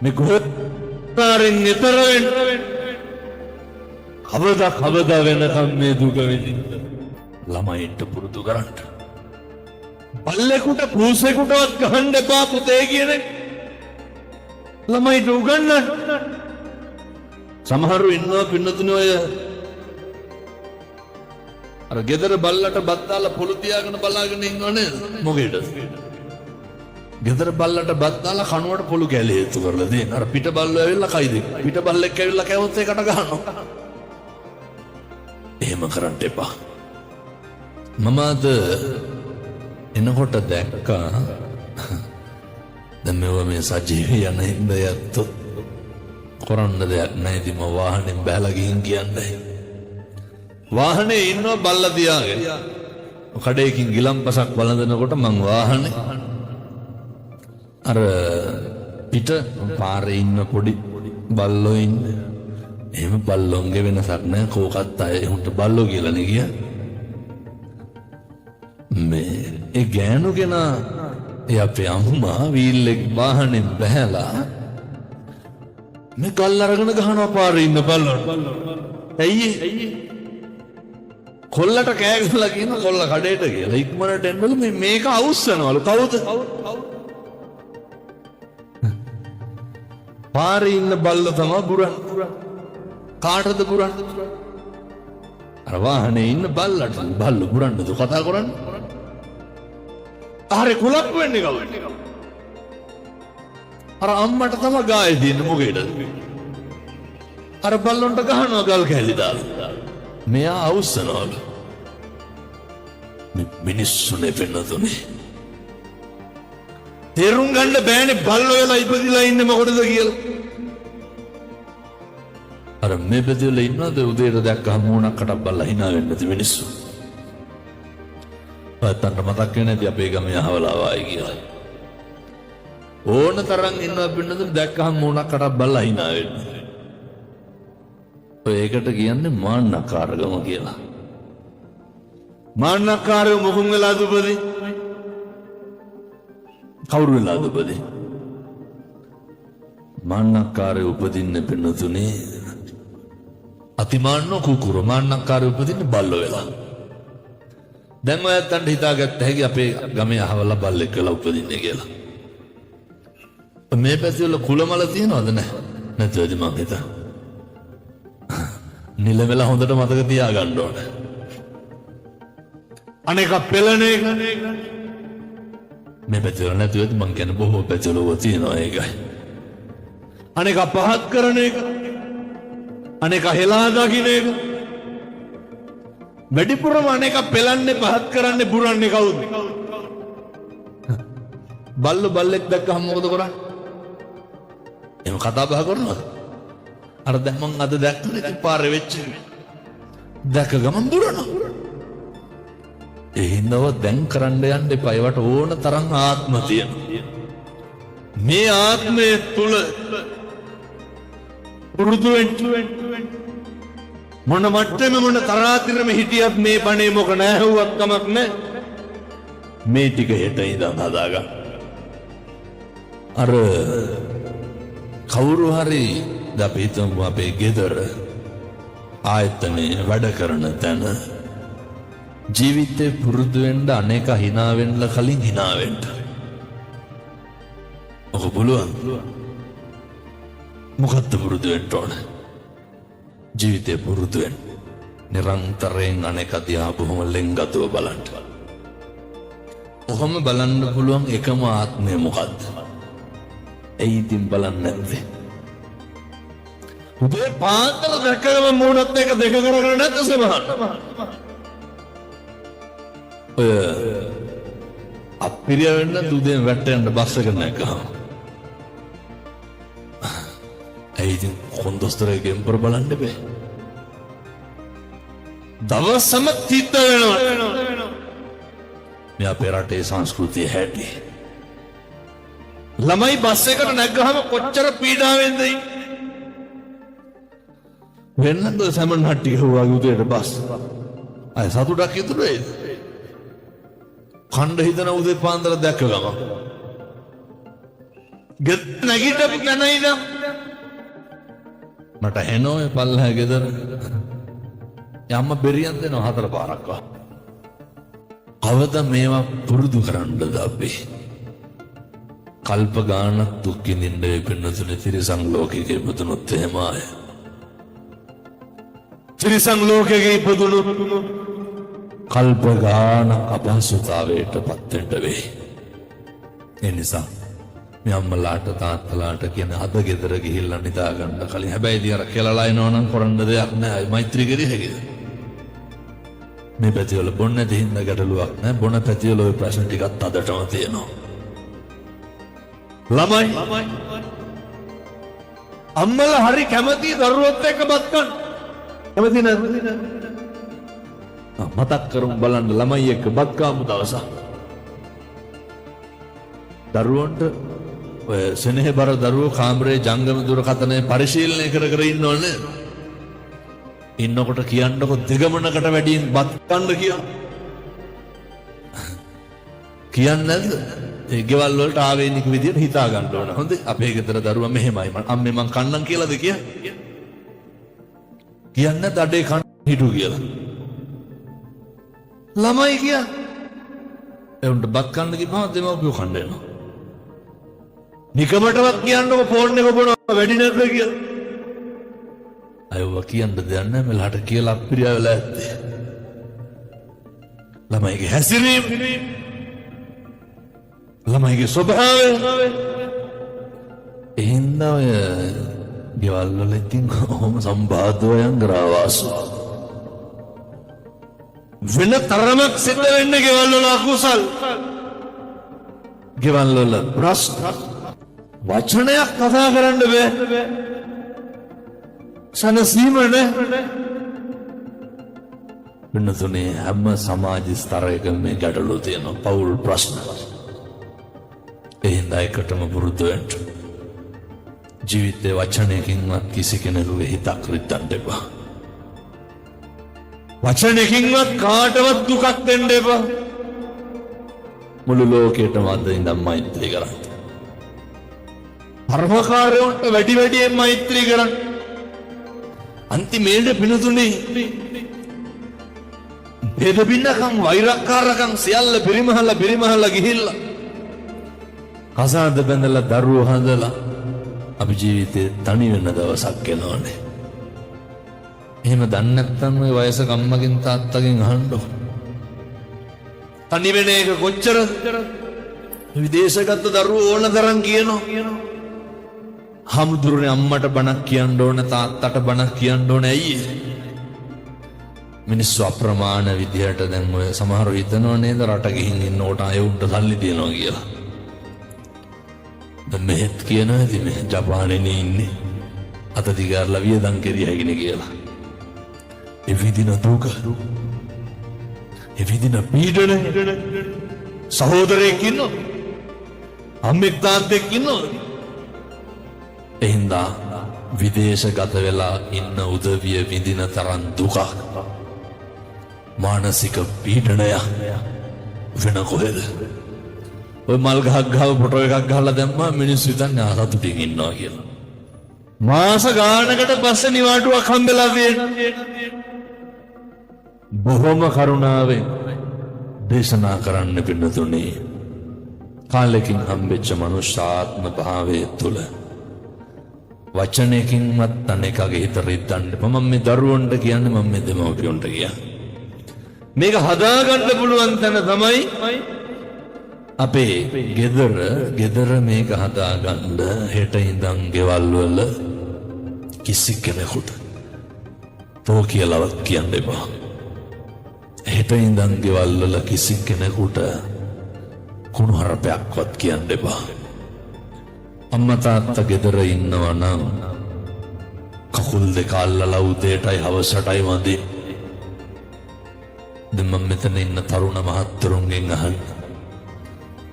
මේ ගොඩාරින් නිතර වෙන්න. කවදා වෙනකම් මේ දුක විඳින්න ළමයින්ට පුරුදු කරන්න. බල්ලෙකුට පූසෙකුටවත් ගහන්න එපා පුතේ කියන එක ළමයිට උගන්වන්න. සමහරු ඉන්නවා පින්නතුනේ ඔය අර ගෙදර බල්ලට බත් දාලා පොළු තියාගෙන බලාගෙන ඉන්නව නේද? මොකේද? ගෙදර බල්ලට බත් දාලා කනුවට පොළු කැලේ හේතු කරලා දෙන්න. අර පිට බල්ලෝ ඇවිල්ලා කයිද? පිට බල්ලෙක් ඇවිල්ලා කැවොත් ඒකට ගහනවා. එහෙම කරන්න එපා. මම අද එනකොට දැක්කා දැන් මේ සජීවී යන හින්දා කරන්න දෙයක් නැහැ. ඉතින් මම වාහනේ බැලලා ගිහින් කියන්නේ. වාහනේ ඉන්නව බල්ලා තියාගෙන. කඩේකින් ගිලම්පසක් බලනකොට මං වාහනේ අර පිට පාරේ ඉන්න පොඩි බල්ලෝ ඉන්නේ. එහෙම බල්ලොන්ගේ වෙනසක් නැහැ. කෝකත් අය උන්ට බල්ලෝ කියලා නේ කිය. මේ ඒ ගෑනු කෙනා ඒ අපේ අම්මා වීල්ලෙක් වාහනේ බැහැලා මේ ගල් අරගෙන ගහනවා පාරේ ඉන්න බල්ලොන්ට. ඇයි කොල්ලට කෑ ගහලා කියන කොල්ල කඩේට කියලා ඉක්මනට එන්නලු මේක අවුස්සනවලු. කවුද? පාරේ ඉන්න බල්ලෝ තමයි බුරන්නේ. කාටද බුරන්නේ? අර වාහනේ ඉන්න බල්ලට. බල්ලෝ බුරන්නද කතා කරන්නේ? ආරේ කුලප් වෙන්නේ කවුද? අර අම්මට තමයි ගාය දෙන්නේ මොකේද? අර බල්ලොන්ට ගහනවා ගල් කැලි දාලා. මෙයා අවුස්සනවලු. මිනිස්සුනේ වෙනතුනේ. තේරුම් ගන්න බෑනේ බල්ලෝ වෙලා ඉපදිලා ඉන්නේ මොකටද කියලා. අර මේ බෙදලා ඉන්නවද උදේට දැක්කම මූණක්කට බල්ලා hina වෙන්නේ නැති මිනිස්සු. ඔයත්තන්ට මතක් වෙන්නේ නැති අපේ ගමේ අහවලා ආවයි කියලා. ඕන තරම් ඉන්නවා පින්නද දැක්කම මූණක්කට බල්ලා hina වෙන්නේ. ඔය ඒකට කියන්නේ මාන්නකාරකම කියලා. මාන්නකාරය මොකුන් වෙලාද උපදී? කවුරු වෙලාද උපදී? මාන්නකාරය උපදින්නේ පින්නතුනේ අතිමාන්න කුකුර. මාන්නකාරය උපදින්නේ බල්ලෝ වෙලා. දැන් ඔයත්තන්ට හිතාගත්ත හැකි අපේ ගමේ අහවලා බල්ලෙක් වෙලා උපදින්නේ කියලා. මේ පැති වල කුලමල තියනවද නැහැ? නැත්ද මං හිතා. නිල වෙලා හොඳට මතක තියාගන්න ඕනේ. අනේක පෙළන එක මේ පැති වල නැතුවද මං කියන්නේ බොහෝ පැති වල තියෙනවා ඒකයි. අනේක පහත් කරන එක. අනේක හෙලා දකින්න එක. වැඩිපුරම අනේක පෙළන්නේ පහත් කරන්නේ බුරන්නේ කවුද? බල්ලු බල්ලෙක් දැක්කම මොකද කරන්නේ? එහෙම කතා බහ කරනවද? අර දැන් මං අද දැක්කනේ පාරේ වෙච්ච දැක ගමන් දුරනවා. ඒ හින්දාව දැන් කරන්න යන්න එපා. ඒවට ඕන තරම් ආත්ම තියෙනවා. මේ ආත්මය තුල පුරුදු වෙන්න මොන මට්ටමෙ මොන තරාතිරම හිටියත් මේ බණේ මොක නැහුවක් කමක් නැහැ. මේ ටික හෙට ඉඳන් හදාගන්න. අර කවුරු හරි අපි හිතමු අපේ ගෙදර ආයතනයේ වැඩ කරන තැන ජීවිතේ පුරුදු වෙන්න අනේක hina වෙන්න කලින් hina වෙන්න. ඔක පුළුවන්. මොකද්ද පුරුදු වෙන්න ඕන? ජීවිතේ පුරුදු වෙන්න. නිරන්තරයෙන් අනේක දිහා බොහොම ලෙන්ගතුව බලන්න. ඔහොම බලන්න පුළුවන් එකම ආත්මය මොකද්ද? ඒ ඉතින් බලන්නේ නැත්තේ. උදේ පාන්දර දැකගම මූණත් එක දෙක කරගෙන නැත්ද සමහර. ඔය අපිරිය වෙන්න දුදෙන් වැටෙන්න බස් එක නැගහම. ඒ ඉතින් කොන්දොස්තරයෙන් පොර බලන්න බෑ. දවසම තිත වෙනවා. මේ අපේ රටේ සංස්කෘතිය හැටි. ළමයි බස් එකට නැග්ගහම කොච්චර පීඩාවෙන්ද වෙන්නද සමන් හට්ටි ගහුවා උදේට බස්. අය සතුටක් ඉතුරු වෙයිද? කණ්ඩ හිතන උදේ පාන්දර දැක්ක ගම. ගෙත් නැගිටපු තැනයිද? මට එනෝ ඒ පල්ලහැ ගෙදර. යම්ම බෙරියන් දෙනවා 4 පාරක් වා. කවදා මේවා පුරුදු කරන්නද අපි? කල්ප ගානක් දුක් විඳින්න වෙපෙන්නතුනේ තිරිසන් ලෝකෙක ඉපදුනොත් එහෙම ආය. තිරිසන් ලෝකෙක ඉපදුනොත් කල්ප ගානක් අපහසුතාවයට පත් වෙන්න වෙයි. ඒ නිසා මේ අම්මලාට තාත්තලාට කියන අද ගෙදර ගිහිල්ලා නිදා ගන්න කලින් හැබැයි ඉතින් අර කෙලලා එනවා නම් කරන්න දෙයක් නැහැ. මෛත්‍රී කරිය හැකිද? මේ පැතිවල බොන්න නැති හින්දා ගැටලුවක් නැහැ. බොන පැතිවල ওই ප්‍රශ්න ටිකක් අදටම තියෙනවා. ළමයි අම්මලා හරි කැමති දරුවොත් එක්ක බත් කන්න. කැමති නැද්ද? මතක් කරමු බලන්න ළමයි එක්ක බත් කාමු දවස. දරුවන්ට ඔය සෙනෙහබර දරුවෝ කාමරේ ජංගම දුරකථනය පරිශීලනය කර කර ඉන්නවනේ. ඉන්නකොට කියන්නකො දෙගමනකට වැඩියෙන් බත් කන්න කියලා. කියන්නේ නැද්ද? ඒ ගෙවල් වලට ආවේනික විදියට හිතා ගන්න ඕන. හොඳේ අපේ ගෙදර දරුවා මෙහෙමයි. අම්මේ මං කන්නම් කියලාද කියන්නේ? කියන්නේ දඩේ කන්න හිටු කියලා. ළමයි කිය. එවුන්ට බත් කන්න කිව්වම දෙමව්පියෝ කන්න එනවා. නිකමටවත් කියන්නකො ෆෝන් එක බොනවා වැඩි නැද්ද කියලා. අයව කියන්න දෙයක් නැහැ මෙලහට කියලා අප්පිරිය වෙලා ඇත්තේ. ළමයිගේ හැසිරීම ළමයිගේ ස්වභාවය එහෙනම් ඔය ගෙවල් වල ඉතින් ඔහොම සම්බාධවයන් ග්‍රාවාසු වෙන තරමක් සිද්ධ වෙන්නේ ගෙවල් වල අකුසල් ගෙවල් වල ප්‍රශ්න වචනයක් කතා කරන්න බෑ සනසීම නැහැ වෙනතුනේ හැම සමාජ ස්තරයකම මේ ගැටලු තියෙනවා පෞල් ප්‍රශ්න එහෙනම් ඒකටම පුරුදු වෙන්න ජීවිතේ වචනයකින්වත් කිසි කෙනෙකුගේ හිතක් රිද්දන්න එපා වචනයකින්වත් කාටවත් දුකක් දෙන්න එපා මුළු ලෝකෙටම අද ඉඳන් මෛත්‍රී කරන්න පරමකාරයන්ට වැඩි වැඩියෙන් මෛත්‍රී කරන්න අන්තිමේට පිනුතුනේ බෙද බින්නකම් වෛරක්කාරකම් සියල්ල පිරිමහලා ගිහිල්ලා කසාද බැඳලා දරුවෝ හදලා අපි ජීවිතේ තනි වෙන දවසක් එනවනේ. එහෙම දන්නේ නැත්නම් ওই වයසක අම්මගෙන් තාත්තගෙන් අහන්න තනි වෙන එක කොච්චර විදේශගත දරුවෝ ඕන තරම් කියනවා. හමුදුරනේ අම්මට බණක් කියන්න ඕන තාත්තට බණක් කියන්න ඕන ඇයි මිනිස්සු අප්‍රමාණ විදියට දැන් ඔය සමහරව හිතනවා නේද රට ගිහින් ඉන්නකොට අය උන්ට සල්ලි දෙනවා කියලා. මෙහෙත් කියනවා ඉතින් මේ ජපානයේ ඉන්නේ අත දිගාරලා වියදම් කෙරියගෙන කියලා. ඒ විදින දුක, ඒ විදින පීඩන සහෝදරයෙක් ඉන්නවා, අම්මෙක් තාත්තෙක් ඉන්නවා. එහෙනම් විදේශගත වෙලා ඉන්න උදවිය විඳින තරම් දුක, මානසික පීඩනය වෙන කොහෙද? ඔය මල් ගහක් ගහව ෆොටෝ එකක් ගහලා දැම්මා මිනිස්සු හිතන්නේ ආසතුටින් ඉන්නවා කියලා. මාස ගානකට පස්සේ නිවාඩුවක් හම්බෙලා තියෙනවා. බොහොම කරුණාවෙන් දේශනා කරන්න පින්නතුනේ කාලෙකින් හම්බෙච්ච මනුෂ්‍යාත්ම භාවයේ තුල වචනයකින්වත් අනේකගේ හිත රිද්දන්න. මම මේ දරුවන්ට කියන්නේ, මම මේ දෙමව්පියන්ට කියන්නේ මේක හදාගන්න පුළුවන් තැන තමයි අපේ ගෙදර මේක හදාගන්න. හෙට ඉඳන් ගෙවල් වල කිසි කෙනෙකුට තෝ කියලාවත් කියන්න එපා. හෙට ඉඳන් ගෙවල් වල කිසි කෙනෙකුට කුණු හරපයක්වත් කියන්න එපා. අම්මා තාත්තා ගෙදර ඉන්නවා නම් කකුල් දෙක අල්ලලා උදේටයි හවසටයි වඳි. දැන් මම මෙතන ඉන්න තරුණ මහත්තුරුන්ගෙන් අහන්න,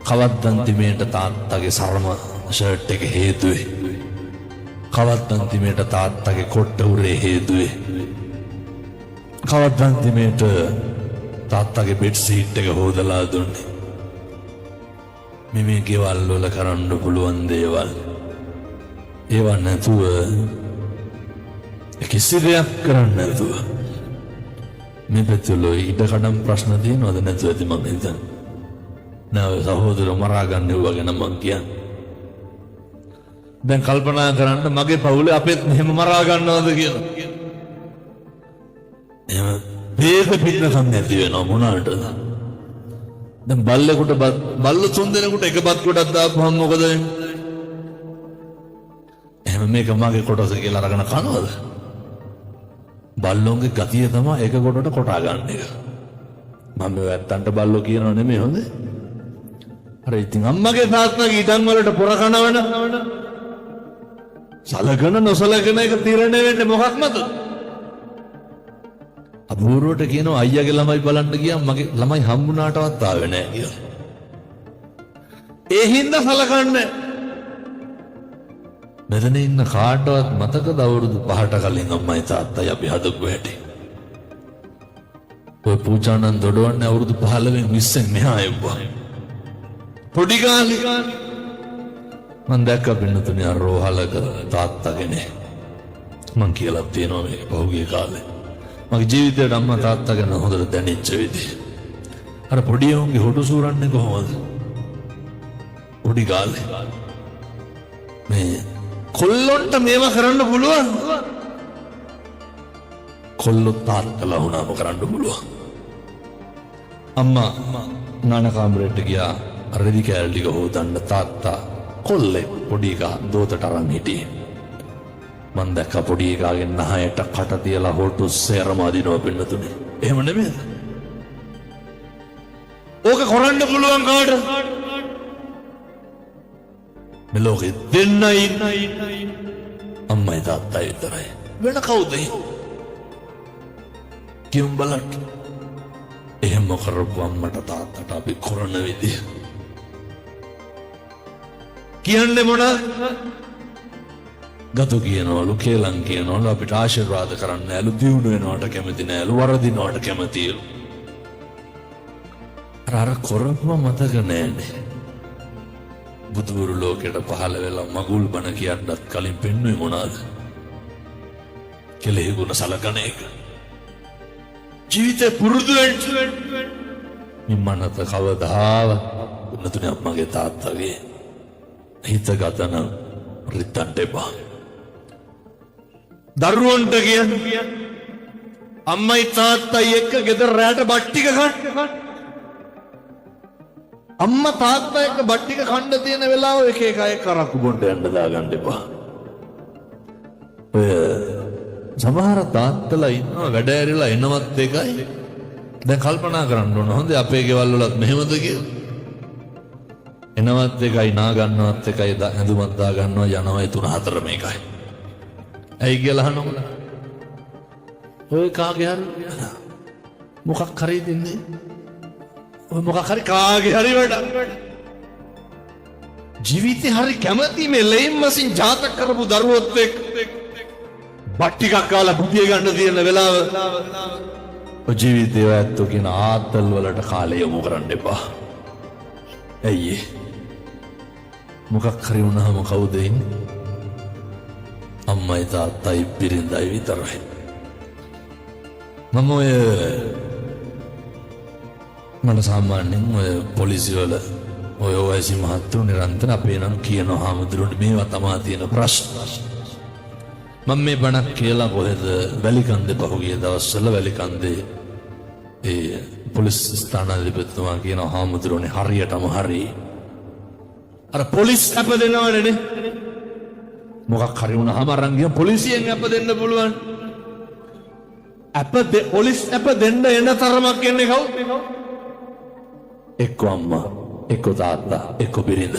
කවද්ද අන්තිමේට තාත්තගේ සරම ෂර්ට් එක හේතුවේ? කවද්ද අන්තිමේට තාත්තගේ කොට්ට උරේ හේතුවේ? කවද්ද අන්තිමේට තාත්තගේ බෙඩ් සීට් එක හොදලා දුන්නේ? මේ ගෙවල් වල කරන්න පුළුවන් දේවල් ඒවා නැතුව, කිසි දෙයක් කරන්න නැතුව මේ පැතුලෝ ඉඩකඩම් ප්‍රශ්න තියෙනවද නැතුව ඇති මම හිතන්නේ. නෑ සහෝදර මරා ගන්න ඒවා ගැන මං කියන්නේ. දැන් කල්පනා කරන්න මගේ පවුලේ අපෙත් මෙහෙම මරා ගන්නවද කියලා. එහෙම වේද පිටකම් නැති වෙනව මොනවාටද? දැන් බල්ලෙකුට බල්ල තුන් දෙනෙකුට එක බත් කොටක් දාපුවම මොකද වෙන්නේ? එහෙම මේක මගේ කොටස කියලා අරගෙන කනවද? බල්ලොන්ගේ ගතිය තමයි එක කොටට කොටා ගන්න එක. මම මේ වැත්තන්ට බල්ලෝ කියනව නෙමෙයි හොඳේ. අර ඉතින් අම්මගේ තාත්තගේ ඉඩම් වලට පොර කනවන සලකන නොසලකන එක තීරණය වෙන්නේ මොකක් මතද? අබූරුවට කියනවා අයියාගේ ළමයි බලන්න ගියාම මගේ ළමයි හම්බුණාටවත් ආවේ නැහැ කියලා. ඒ හින්දා සලකන්නේ. මෙතන ඉන්න කාටවත් මතකද අවුරුදු 5ට කලින් අම්මයි තාත්තයි අපි හදපු හැටි? ඔය පූජානන් දොඩවන්නේ අවුරුදු 15න් 20න් මෙහා එව්වා. පොඩි කාලේ මම දැක්ක පින්නතුනේ අර රෝහලක තාත්තා කෙනෙක්. මං කියලා තියෙනවා මේක පහුගිය කාලේ. මගේ ජීවිතේට අම්මා තාත්තා ගැන හොඳට දැනෙච්ච විදිහ. අර පොඩි උන්ගේ හොටු සූරන්නේ කොහොමද? පොඩි කාලේ මේ කොල්ලොන්ට මේවා කරන්න පුළුවන්. කොල්ලෝ තාත්තලා වුණාම කරන්න පුළුවන්. අම්මා නාන කාමරේට ගියා. රෙදි කෑල්ල ටික හොදන්න තාත්තා කොල්ලේ පොඩි එකා දෝතට අරන් හිටියේ. මං දැක්ක පොඩි එකාගේ නහයට කට තියලා හොටු සේරම අදිනවා පින්නතුනේ. එහෙම නෙමෙයිද? ඕක කරන්න පුළුවන් කාට? මේ ලෝකෙ දෙන්නයි අම්මයි තාත්තයි විතරයි. වෙන කවුද? කියමු බලන්න. එහෙම කරපු අම්මට තාත්තට අපි කරන විදිය කියන්නේ මොනවද? ගතු කියනවලු, කේලම් කියනවලු, අපිට ආශිර්වාද කරන්න නෑලු, දියුණු වෙනවට කැමති නෑලු, වරදිනවට කැමතිලු. අර කරපුව මතක නෑනේ. බුදුවරු ලෝකෙට පහළ වෙලා මගුල් බණ කියන්නත් කලින් පෙන්වුවේ මොනවද? කෙලෙහි ගුණ සලකන එක. ජීවිතේ පුරුදු වෙන්න මන්නත කවදාවත් උන්නතුනේ අම්මගේ තාත්තගේ හිත ගතන රිත්තන්ට එපා. දරුවන්ට කියන්නේ අම්මයි තාත්තයි එක්ක ගෙදර රැට බත් ටික කන්න. අම්මා තාත්තා එක්ක බත් ටික කන්න තියෙන වෙලාව එක එක අය කරක්කු බොන්න යන්න දාගන්න එපා. ඔය සමහර තාත්තලා ඉන්නවා වැඩ ඇරිලා එනවත් එකයි. දැන් කල්පනා කරන්න ඕන හොඳේ අපේ ගෙවල් වලත් මෙහෙමද කියලා. එනවත් එකයි නා ගන්නවත් එකයි ඇඳුමක් දා ගන්නවා යනවා 3-4 මේකයි. ඇයි කියලා අහනකොට ඔය කාගේ හරි මොකක් හරි දෙන්නේ ඔය මොකක් හරි කාගේ හරි වැඩක්. ජීවිතේ හරි කැමති මේ ලේම් මසින් ජාතක කරපු දරුවොත් එක්ක බත් ටිකක් කාලා බුදිය ගන්න තියෙන වෙලාව ඔය ජීවිතේ ඇත්තෝ කියන ආතල් වලට කාලය යොමු කරන්න එපා. ඇයි මොකක් හරි වුණාම කවුද ඉන්නේ? අම්මයි තාත්තයි බිරිඳයි විතරයි. මම මට සාමාන්‍යයෙන් ඔය පොලිසිය වල ඔය OIC මහත්තයෝ නිරන්තර අපේ නම් කියනවා හාමුදුරුවන්ට මේවා තමා තියෙන ප්‍රශ්න. මම මේ බණක් කියලා කොහෙද වැලිකන්දේ පහුගිය දවස්වල වැලිකන්දේ ඒ පොලිස් ස්ථානාධිපතිතුමා කියන හාමුදුරුවනේ හරියටම හරි අර පොලිස් අප දෙනවනේ මොකක් හරි වුණාම අරන් ගියා පොලිසියෙන් අප දෙන්න පුළුවන්. පොලිස් අප දෙන්න එන තරමක් එන්නේ කවුද? එක්ක අම්මා, එක්ක තාත්තා, එක්ක බිරිඳ.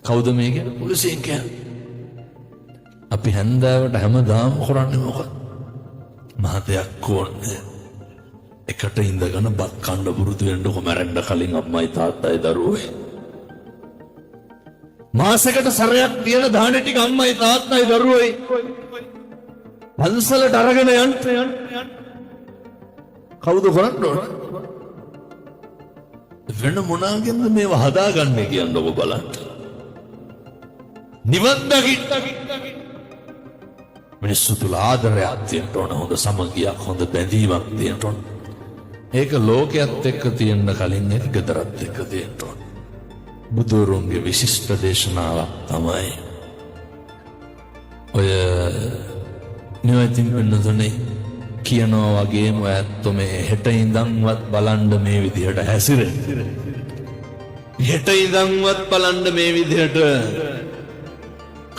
කවුද මේ කියන්නේ? පොලිසියෙන් කියන්නේ. අපි හැන්දෑවට හැමදාම කරන්නේ මොකක්ද? මහතයක් ඕනේ. එකට ඉඳගෙන බත් කන්න පුරුදු වෙන්නකො මැරෙන්න කලින් අම්මයි තාත්තයි දරුවෝයි. මාසෙකට සැරයක් තියෙන දාන ටික අම්මයි තාත්තයි දරුවෝයි. පන්සලට අරගෙන යන්න කවුද කරන්න ඕන? වෙන මොනාගෙන්ද මේව හදාගන්නේ කියන්න ඔබ බලන්න. නිවන් දකින්න මිනිස්සු තුල ආදරයක් තියෙන්න ඕන, හොඳ සමගියක්, හොඳ බැඳීමක් තියෙන්න ඕන. ඒක ලෝකයේත් එක්ක තියෙන්න කලින් ඒක ගෙදරත් එක්ක තියෙන්න ඕන. බුදුරුන්ගේ විශිෂ්ට දේශනාවක් තමයි ඔය නිවැතින් වෙනදනේ කියනවා වගේම ඇත්ත මේ හෙට ඉඳන්වත් බලන්න මේ විදිහට හැසිරෙන්න. හෙට ඉඳන්වත් බලන්න මේ විදිහට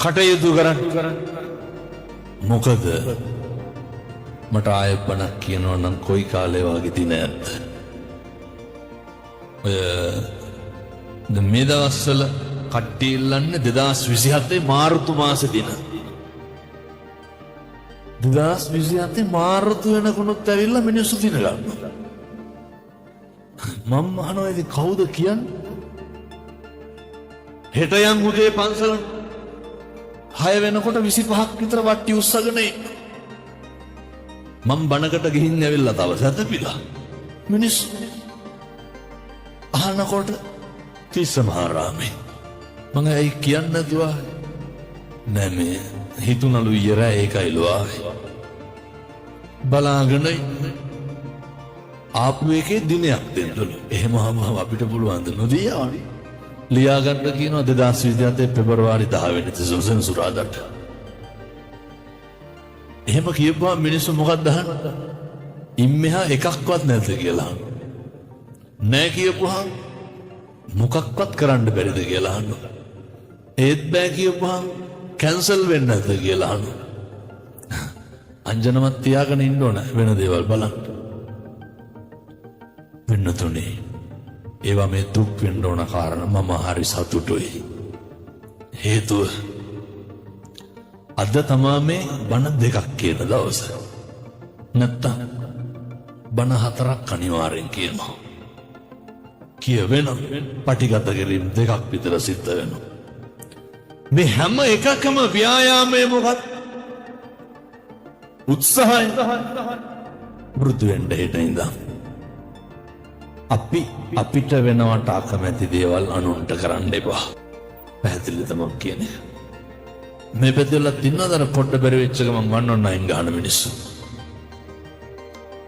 කටයුතු කරන්න. මොකද මට ආයෙ බණක් කියනවා නම් කොයි කාලේ වගේ දින ඇත්ද? ඔය මේ දවස්වල කට්ටිය ඉල්ලන්නේ 2027 මාර්තු මාසේ දින. 2027 මාර්තු වෙනකොනුත් ඇවිල්ලා මිනිස්සු දින ගන්නවා. මම අහනවා ඉතින් කවුද කියන්නේ? හෙට යන් උදේ පන්සල 6 වෙනකොට 25ක් විතර වට්ටි උස්සගෙන ඉන්න. මම බණකට ගිහින් ඇවිල්ලා තව සැතපිලා. මිනිස්සු අහනකොට තිස්ස මහරාමේ මම ඇයි කියන්නේ නැතුව නෑ මේ හිතුනලු ඉර ඒකයිලු ආවේ බලාගෙන ආපු එකේ දිනයක් දෙන්නලු. එහෙම අපිට පුළුවන් ද නොදී ආවි ලියා ගන්න කියනවා 2027 පෙබරවාරි 10 වෙනිදා සෙනසුරාදාට. එහෙම කියපුවා මිනිස්සු මොකක්ද අහන්නේ? ඉම්මෙහා එකක්වත් නැද්ද කියලා. නෑ කියපුවා මොකක්වත් කරන්න බැරිද කියලා අහනවා. ඒත් බෑ කියපුවා කැන්සල් වෙන්නේ නැද්ද කියලා අහනවා. අංජනමත් තියාගෙන ඉන්න ඕන වෙන දේවල් බලන්න. වෙන තුනේ ඒවා මේ දුක් වෙන්න ඕන කාරණා මම හරි සතුටුයි. හේතුව අද තමා මේ බණ දෙකක් කියන දවස. නැත්තම් බණ 4ක් අනිවාර්යෙන් කියනවා. කියවෙන පටිගත කිරීම දෙකක් විතර සිද්ධ වෙනවා. මේ හැම එකකම ව්‍යායාමය මොකක්ද? උත්සාහය. වෘතු වෙන්න හෙට ඉඳන් අපිට වෙනවට අකමැති දේවල් අනුන්ට කරන්න එපා. පැහැදිලිද මම කියන්නේ? මේ පැත්තවල තින්නදර පොඩ්ඩ බැරි වෙච්ච ගමන් වන්නොන්නයින් ගහන මිනිස්සු.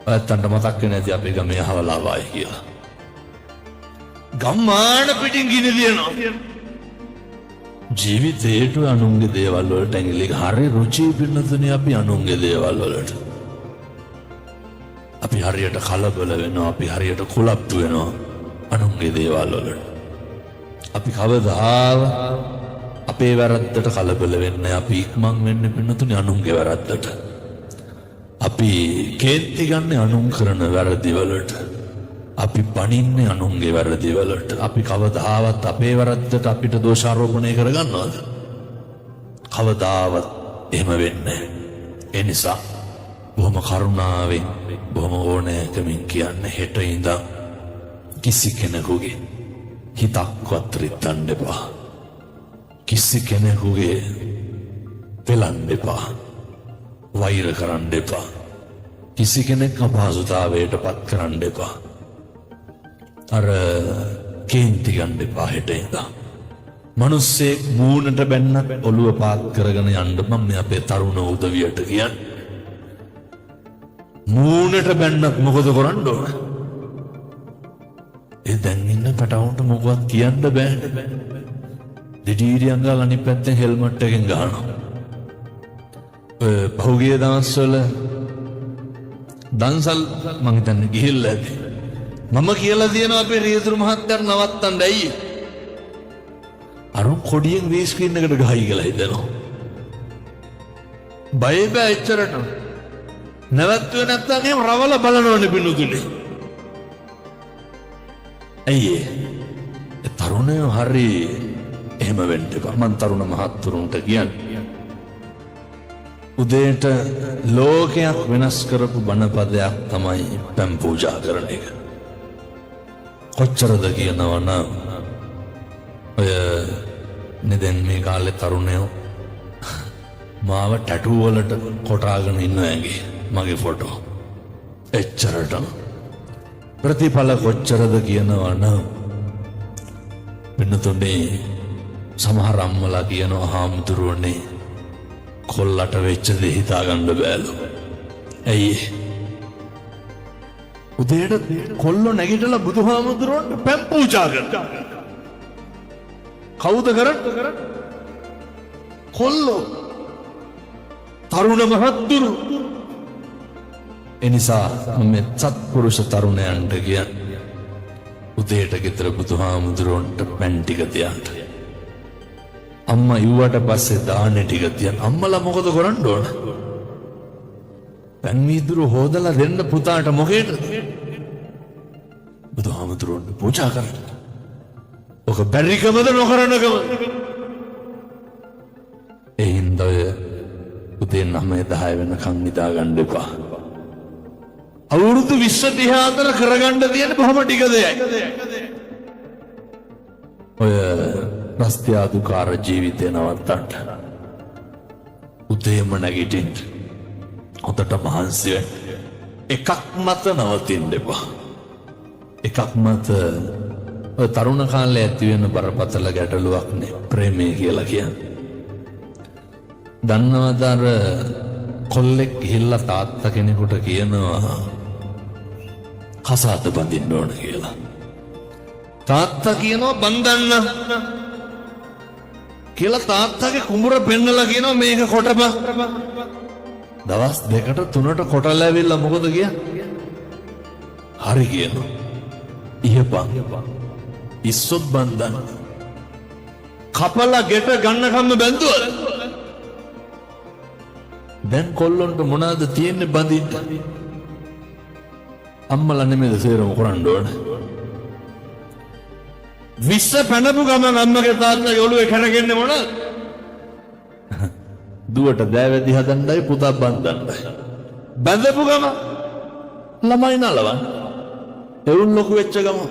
ඔයත්තන්ට මතක් වෙන්නේ නැති අපේ ගමේ අහවලා ආවයි කියලා. ගම්මාන පිටින් ගිනි දිනනවා. ජීවිතේට අනුන්ගේ දේවල් වලට ඇඟිලි හරි රුචි පින්නතුනේ අපි අනුන්ගේ දේවල් වලට. අපි හරියට කලබල වෙනවා, අපි හරියට කුලප්පු වෙනවා අනුන්ගේ දේවල් වලට. අපි කවදාව අපේ වැරද්දට කලබල වෙන්නේ, අපි ඉක්මන් වෙන්නේ පින්නතුනේ අනුන්ගේ වැරද්දට. අපි කේන්ති ගන්න අනුන් කරන වැරදි වලට. අපි බනින්නේ අනුන්ගේ වැරදි වලට. අපි කවදාවත් අපේ වැරද්දට අපිට දෝෂාරෝපණය කරගන්නවද? කවදාවත් එහෙම වෙන්නේ නැහැ. ඒ නිසා බොහොම කරුණාවෙන් බොහොම ඕනෑකමින් කියන්නේ හෙට ඉඳන් කිසි කෙනෙකුගේ හිතක්වත් රිත්තන්න එපා. කිසි කෙනෙකුගේ පෙලන්න එපා. වෛර කරන්න එපා. කිසි කෙනෙක් අපහසුතාවයට පත් කරන්න එපා. අර කේන්ති ගන්න එපා හෙට ඉඳන්. මිනිස්සෙක් මූණට බැන්නත් ඔළුව පාත් කරගෙන යන්න මම අපේ තරුණ උදවියට කියන්නේ. මූණට බැන්නත් මොකද කරන්න ඕන? ඒ දැන් ඉන්න පැටවුන්ට මොකවත් කියන්න බෑ. දිඩීරියන් ගාලා අනිත් පැත්තෙන් හෙල්මට් එකෙන් ගහනවා. පහුගිය දවස්වල දන්සල් මං හිතන්නේ ගිහිල්ලා ඇති. මම කියලා තියෙනවා අපේ රියදුරු මහත්තයාට නවත්තන්න ඇයි? අරුන් කොඩියෙන් වී ස්ක්‍රීන් එකට ගහයි කියලා හිතනවා. බය බෑ එච්චරට. නැවතුනේ නැත්තම් එහෙම රවල බලනවනේ පිනුතුනේ. ඇයි ඒ තරුණයෝ හරි එහෙම වෙන්න එපා. මං තරුණ මහත්තුරුන්ට කියන්නේ උදේට ලෝකයක් වෙනස් කරපු බණපදයක් තමයි පැම් පූජා කරන එක. කොච්චරද කියනවනම් ඔය දැන් මේ කාලේ තරුණයෝ මාව ටැටූ වලට කොටාගෙන ඉන්නවා ඇගේ මගේ ෆොටෝ. එච්චරටම ප්‍රතිඵල කොච්චරද කියනවනම් වෙනතුනේ සමහර අම්මලා කියනවා හාමුදුරුවනේ කොල්ලට වෙච්ච දේ හිතා ගන්න බෑලු. ඇයි උදේට කොල්ලෝ නැගිටලා බුදුහාමුදුරුවන්ට පැම් පූජා කරනවා. කවුද කරන්නේ? කොල්ලෝ තරුණ මහත්තුරු. එනිසා මේ සත්පුරුෂ තරුණයන්ට කියන්නේ උදේට ගෙදර බුදුහාමුදුරුවන්ට පැන් ටික තියන්න. අම්මා ඉව්වට පස්සේ දාන්නේ ටික තියන්න. අම්මලා මොකද කරන්න ඕන? පැන් වීදුරු හොදලා දෙන්න පුතාට මොකේද? බුදුහාමුදුරුවන්ට පූජා කරන්න. ඔක බැරිකමද නොකරනකම? ඒ හින්දා උදේ 9-10 වෙනකන් නිදා ගන්න එපා. අවුරුදු 20-34 කරගන්න තියෙන බොහොම ටික දෙයක්. ඔය රස්තියාදුකාර ජීවිතේ නවත්තන්න. උදේම නැගිටින්න. හොඳට මහන්සි වෙන්න. එකක් මත නවතින්න එපා. එකක් මත ඔය තරුණ කාලේ ඇති වෙන බරපතල ගැටලුවක් නේ ප්‍රේමය කියලා කියන්නේ. දන්නවද අර කොල්ලෙක් ගිහිල්ලා තාත්තා කෙනෙකුට කියනවා කසාද බඳින්න ඕන කියලා. තාත්තා කියනවා බඳන්න කියලා තාත්තගේ කුඹුර පෙන්නලා කියනවා මේක කොටපන්. දවස් 2-3ට කොටලා ඇවිල්ලා මොකද කියන්නේ? හරි කියනවා. ඉහපන්. ඉස්සොත් බඳන්න. කපලා ගෙට ගන්නකම්ම බැඳුවද? දැන් කොල්ලොන්ට මොනවද තියෙන්නේ බඳින්න? අම්මලා නෙමෙයිද සේරම කරන්න ඕන. විශ්ස පැනපු ගමන් අම්මගේ තාත්තගේ ඔළුවේ කැරගෙන්නේ මොනවද? දුවට දෑවැදි හදන්නයි පුතා බඳින්නයි. බඳපු ගමන් ළමයි නලවන්න. එවුන් ලොකු වෙච්ච ගමන්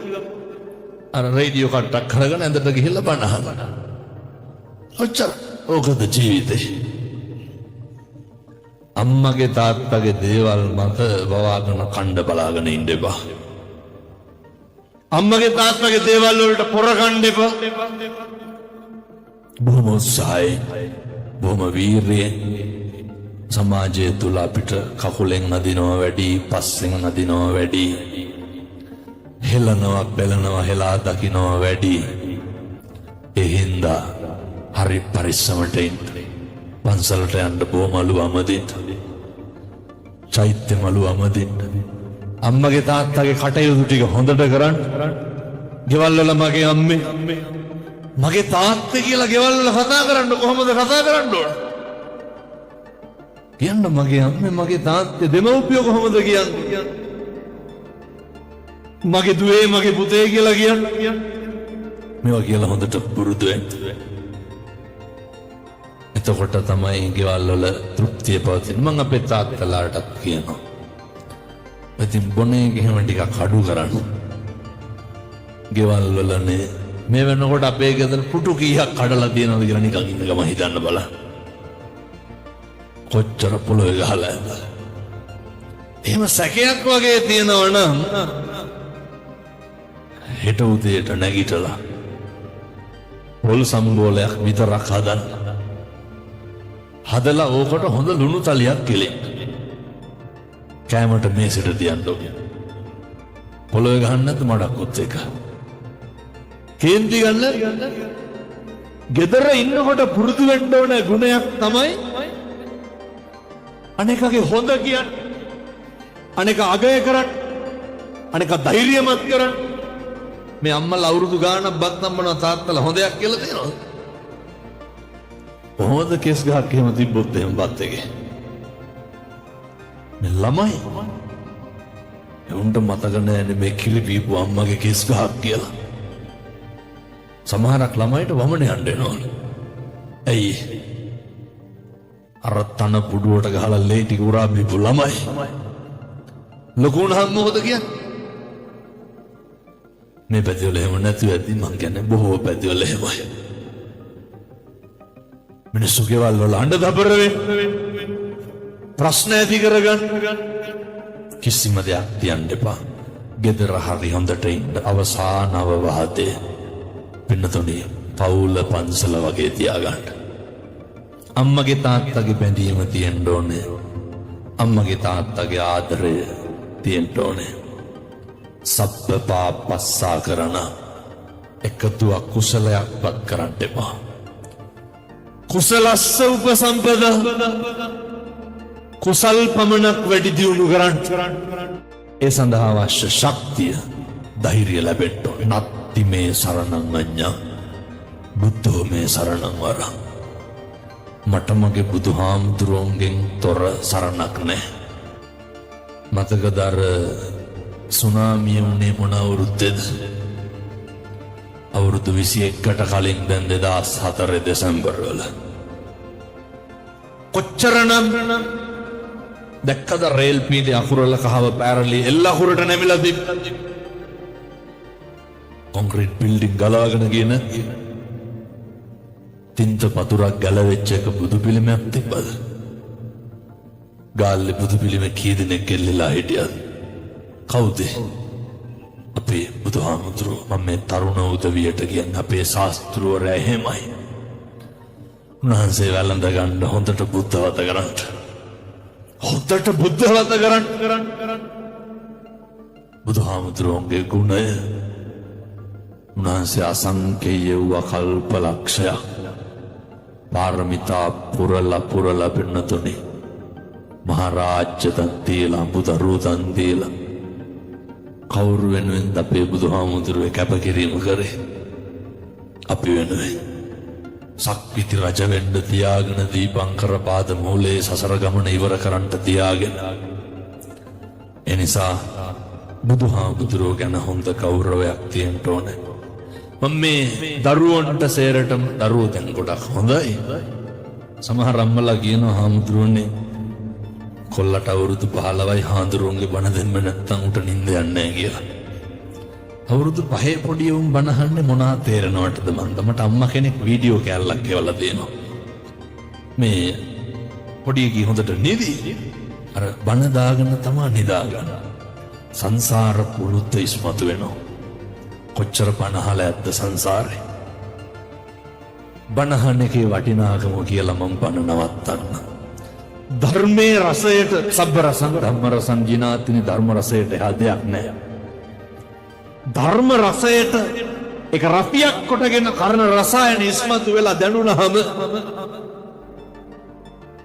අර රේඩියෝ කට්ටක් කරගෙන ඇඳට ගිහිල්ලා බණ අහන්න. ඔච්චර. ඕකද ජීවිතේ. අම්මගේ තාත්තගේ දේවල් මත වවාගෙන කණ්ඩ බලාගෙන ඉන්න එපා. අම්මගේ තාත්තගේ දේවල් වලට පොර කණ්ඩ එපා. බොහොම උත්සාහයෙන් බොහොම වීරියෙන් සමාජය තුල අපිට කකුලෙන් නදිනවා වැඩි, පස්සෙන් නදිනවා වැඩි, හෙලනවා බැලනවා හෙලා දකින්නවා වැඩි. ඒ හින්දා හරි පරිස්සමට ඉන්න. පන්සලට යන්න බොමලු අමදින්න. චෛත්‍ය මලු අමදින්න. අම්මගේ තාත්තගේ කටයුතු ටික හොඳට කරන්න. ගෙවල් වල මගේ අම්මේ මගේ තාත්තේ කියලා ගෙවල් වල කතා කරන්න කොහොමද කතා කරන්න ඕන? කියන්න මගේ අම්මේ මගේ තාත්තේ දෙමව්පියෝ කොහොමද කියන්නේ? මගේ දුවේ මගේ පුතේ කියලා කියන්න. මේවා කියලා හොඳට පුරුදු වෙන්න. එතකොට තමයි ගෙවල් වල තෘප්තිය පවතින. මම අපේ තාත්තලාටත් කියනවා. ඉතින් බොනේ ගෙහෙම ටිකක් අඩු කරන්න. ගෙවල් වලනේ මේ වෙනකොට අපේ ගෙදර පුටු කීයක් කඩලා තියෙනවද කියලා නිකන් ඉන්න ගම හිතන්න බලන්න. කොච්චර පොළොවේ ගහලා ඇද්ද? එහෙම සැකයක් වගේ තියෙනවනම් හෙට උදේට නැගිටලා පොල් සම්බෝලයක් විතරක් හදන්න. හදලා ඕකට හොඳ ලුණු තලියක් කෙලෙන්න. කෑමට මේසෙට තියන්න ඕනේ. පොළොවේ ගහන්න නැද්ද මඩක්කොත් එක? කේන්ති ගන්න. ගෙදර ඉන්නකොට පුරුදු වෙන්න ඕන ගුණයක් තමයි අනේකගේ හොඳ කියන්නේ. අනේක අගය කරන්න. අනේක ධෛර්යමත් කරන්න. මේ අම්මලා අවුරුදු ගාණක් බත් නම්බනවා තාත්තලා හොඳයක් කියලා දෙනවා. කොහොමද කෙස් ගහක් එහෙම තිබ්බොත් එහෙම බත් එකේ. මේ ළමයි උන්ට මතක නැහැ මේ කිලි බීපු අම්මගේ කෙස් ගහක් කියලා. සමහරක් ළමයිට වමන යන්න වෙනවලු. ඇයි? අර තන පුඩුවට ගහලා ලේ ටික උරා බීපු ළමයි. ලොකු වුණාම මොකද කියන්නේ? මේ පැතිවල එහෙම නැතුව ඇති මං කියන්නේ බොහෝ පැතිවල එහෙමයි. මිනිස්සු ගෙවල් වල අඬ දබර වෙන්නේ. ප්‍රශ්න ඇති කරගන්න. කිසිම දෙයක් තියන්න එපා. ගෙදර හරි හොඳට ඉන්න අවසාන අවවාදේ. පින්නතුනි පවුල පන්සල වගේ තියාගන්න. අම්මගේ තාත්තගේ බැඳීම තියෙන්න ඕනේ. අම්මගේ තාත්තගේ ආදරය තියෙන්න ඕනේ. සබ්බ පාපස්සා කරන එකතු අකුසලයක්වත් කරන්න එපා. කුසලස්ස උපසම්පද කුසල් පමණක් වැඩි දියුණු කරන්න. ඒ සඳහා අවශ්‍ය ශක්තිය ධෛර්යය ලැබෙන්න ඕනේ. නත්ති මේ සරණං අඤ්ඤා බුද්ධෝ මේ සරණං වරං. මට මගේ බුදුහාමුදුරුවන්ගෙන් තොර සරණක් නැහැ. මතකද අර සුනාමිය වුණේ මොන අවුරුද්දේද? අවුරුදු 21කට කලින් දැන් 2004 දෙසැම්බර් වල. කොච්චරනම් දැක්කද රේල් පීඩේ අකුරල කහව පැරලි එල්ල අකුරට නැමිලා තිබ්බා. කොන්ක්‍රීට් බිල්ඩින් ගලාගෙන ගියේ නැති. තින්ත පතුරක් ගැලවෙච්ච එක බුදු පිළිමයක් තිබ්බද? ගාල්ලේ බුදු පිළිමේ කී දෙනෙක් එල්ලලා හිටියද? කවුද? අපේ බුදුහාමුදුරුවෝ. මම මේ තරුණ උදවියට කියන්නේ අපේ ශාස්ත්‍රවරයා එහෙමයි. උන්වහන්සේ වැළඳ ගන්න හොඳට බුද්ධවත කරන්න. හොඳට බුද්ධවත කරන්න. බුදුහාමුදුරුවන්ගේ ගුණය උන්වහන්සේ අසංකේය වූ කල්ප ලක්ෂයක් පාරමිතා පුරලා පින්නතුනි මහරාජ්‍ය දන් දීලා බුදරු දන් දීලා කවුරු වෙනුවෙන් අපේ බුදුහාමුදුරුවෝ කැපකිරීම කරේ? අපි වෙනුවෙන්. සක්විති රජ වෙන්න තියාගෙන දීපංකර පාද මූලයේ සසර ගමන ඉවර කරන්න තියාගෙන. එනිසා බුදුහාමුදුරුවෝ ගැන හොඳ ගෞරවයක් තියෙන්න ඕනේ. මම මේ දරුවන්ට සේරටම දරුවෝ දැන් ගොඩක් හොඳයි. සමහර අම්මලා කියනවා හාමුදුරුවනේ කොල්ලට අවුරුදු 15යි හාමුදුරුවන්ගේ බණ දෙන්න නැත්තම් උට නිින්ද යන්නේ නැහැ කියලා. අවුරුදු 5 පොඩි උන් බණ අහන්නේ මොනා තේරෙනවටද මන්ද? මට අම්මා කෙනෙක් වීඩියෝ කැල්ලක් ගෙවලා දෙනවා. මේ පොඩි කී හොඳට නිදි. අර බණ දාගෙන තමයි නිදාගන්න. සංසාර පුරුද්ද ඉස්මතු වෙනවා. කොච්චර බණ අහලා ඇද්ද සංසාරේ? බණ අහන එකේ වටිනාකම කියලා මම බණ නවත්තන්න. ධර්මයේ රසයට සබ්බ රසං ධම්ම රසං ජිනාතිනි ධර්ම රසයට එහා දෙයක් නැහැ. ධර්ම රසයට එක රසයක් කොටගෙන කරන රසායන ඉස්මතු වෙලා දැනුණාම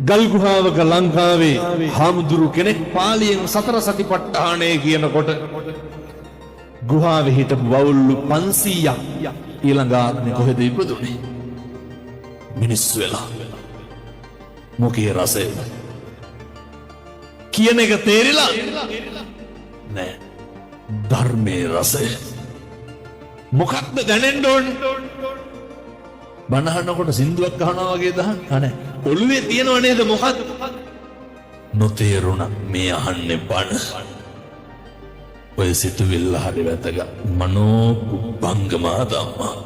ගල් ගුහාවක ලංකාවේ හාමුදුරු කෙනෙක් පාලියෙන් සතර සතිපට්ඨානය කියනකොට ගුහාවේ හිටපු වවුල්ලු 500ක් ඊළඟ ආත්මේ කොහෙද ඉපදුනේ? මිනිස්සු වෙලා. මොකේ රසය කියන එක තේරිලා නෑ. ධර්මයේ රසය. මොකක්ද දැනෙන්න ඕනේ? බණහනකොට සින්දුවක් අහනවා වගේ දහන්න. අනේ ඔළුවේ තියෙනව නේද මොකක්ද? නොතේරුණා මේ අහන්නේ බණ. ඔය සිතුවිල්ල හරි වැදගත්. මනෝ පුබ්බංගමා ධම්මා.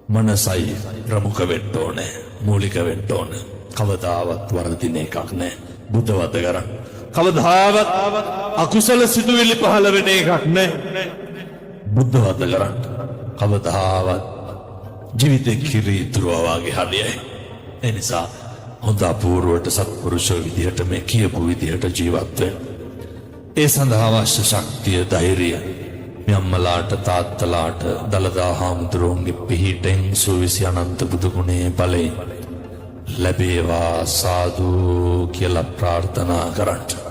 මනසයි ප්‍රමුඛ වෙන්න ඕනේ. මූලික වෙන්න ඕනේ. කවදාවත් වරදින එකක් නෑ. බුද්ධ වද කරන්. කවදාවත් අකුසල සිතුවිලි පහළ වෙන එකක් නෑ. බුද්ධ වද කරන්. කවදාවත් ජීවිතේ කිරීතුරුවා වගේ හරියයි. ඒ නිසා හොඳ අපූර්වට සත්පුරුෂ විදිහට මේ කියපු විදිහට ජීවත් වෙන්න. ඒ සඳහා අවශ්‍ය ශක්තිය ධෛර්යය මේ අම්මලාට තාත්තලාට දලදා හාමුදුරුවන්ගේ පිහිටෙන් සුවිසි අනන්ත බුදු ගුණේ බලයෙන් ලැබේවා සාදු කියලා ප්‍රාර්ථනා කරන්න.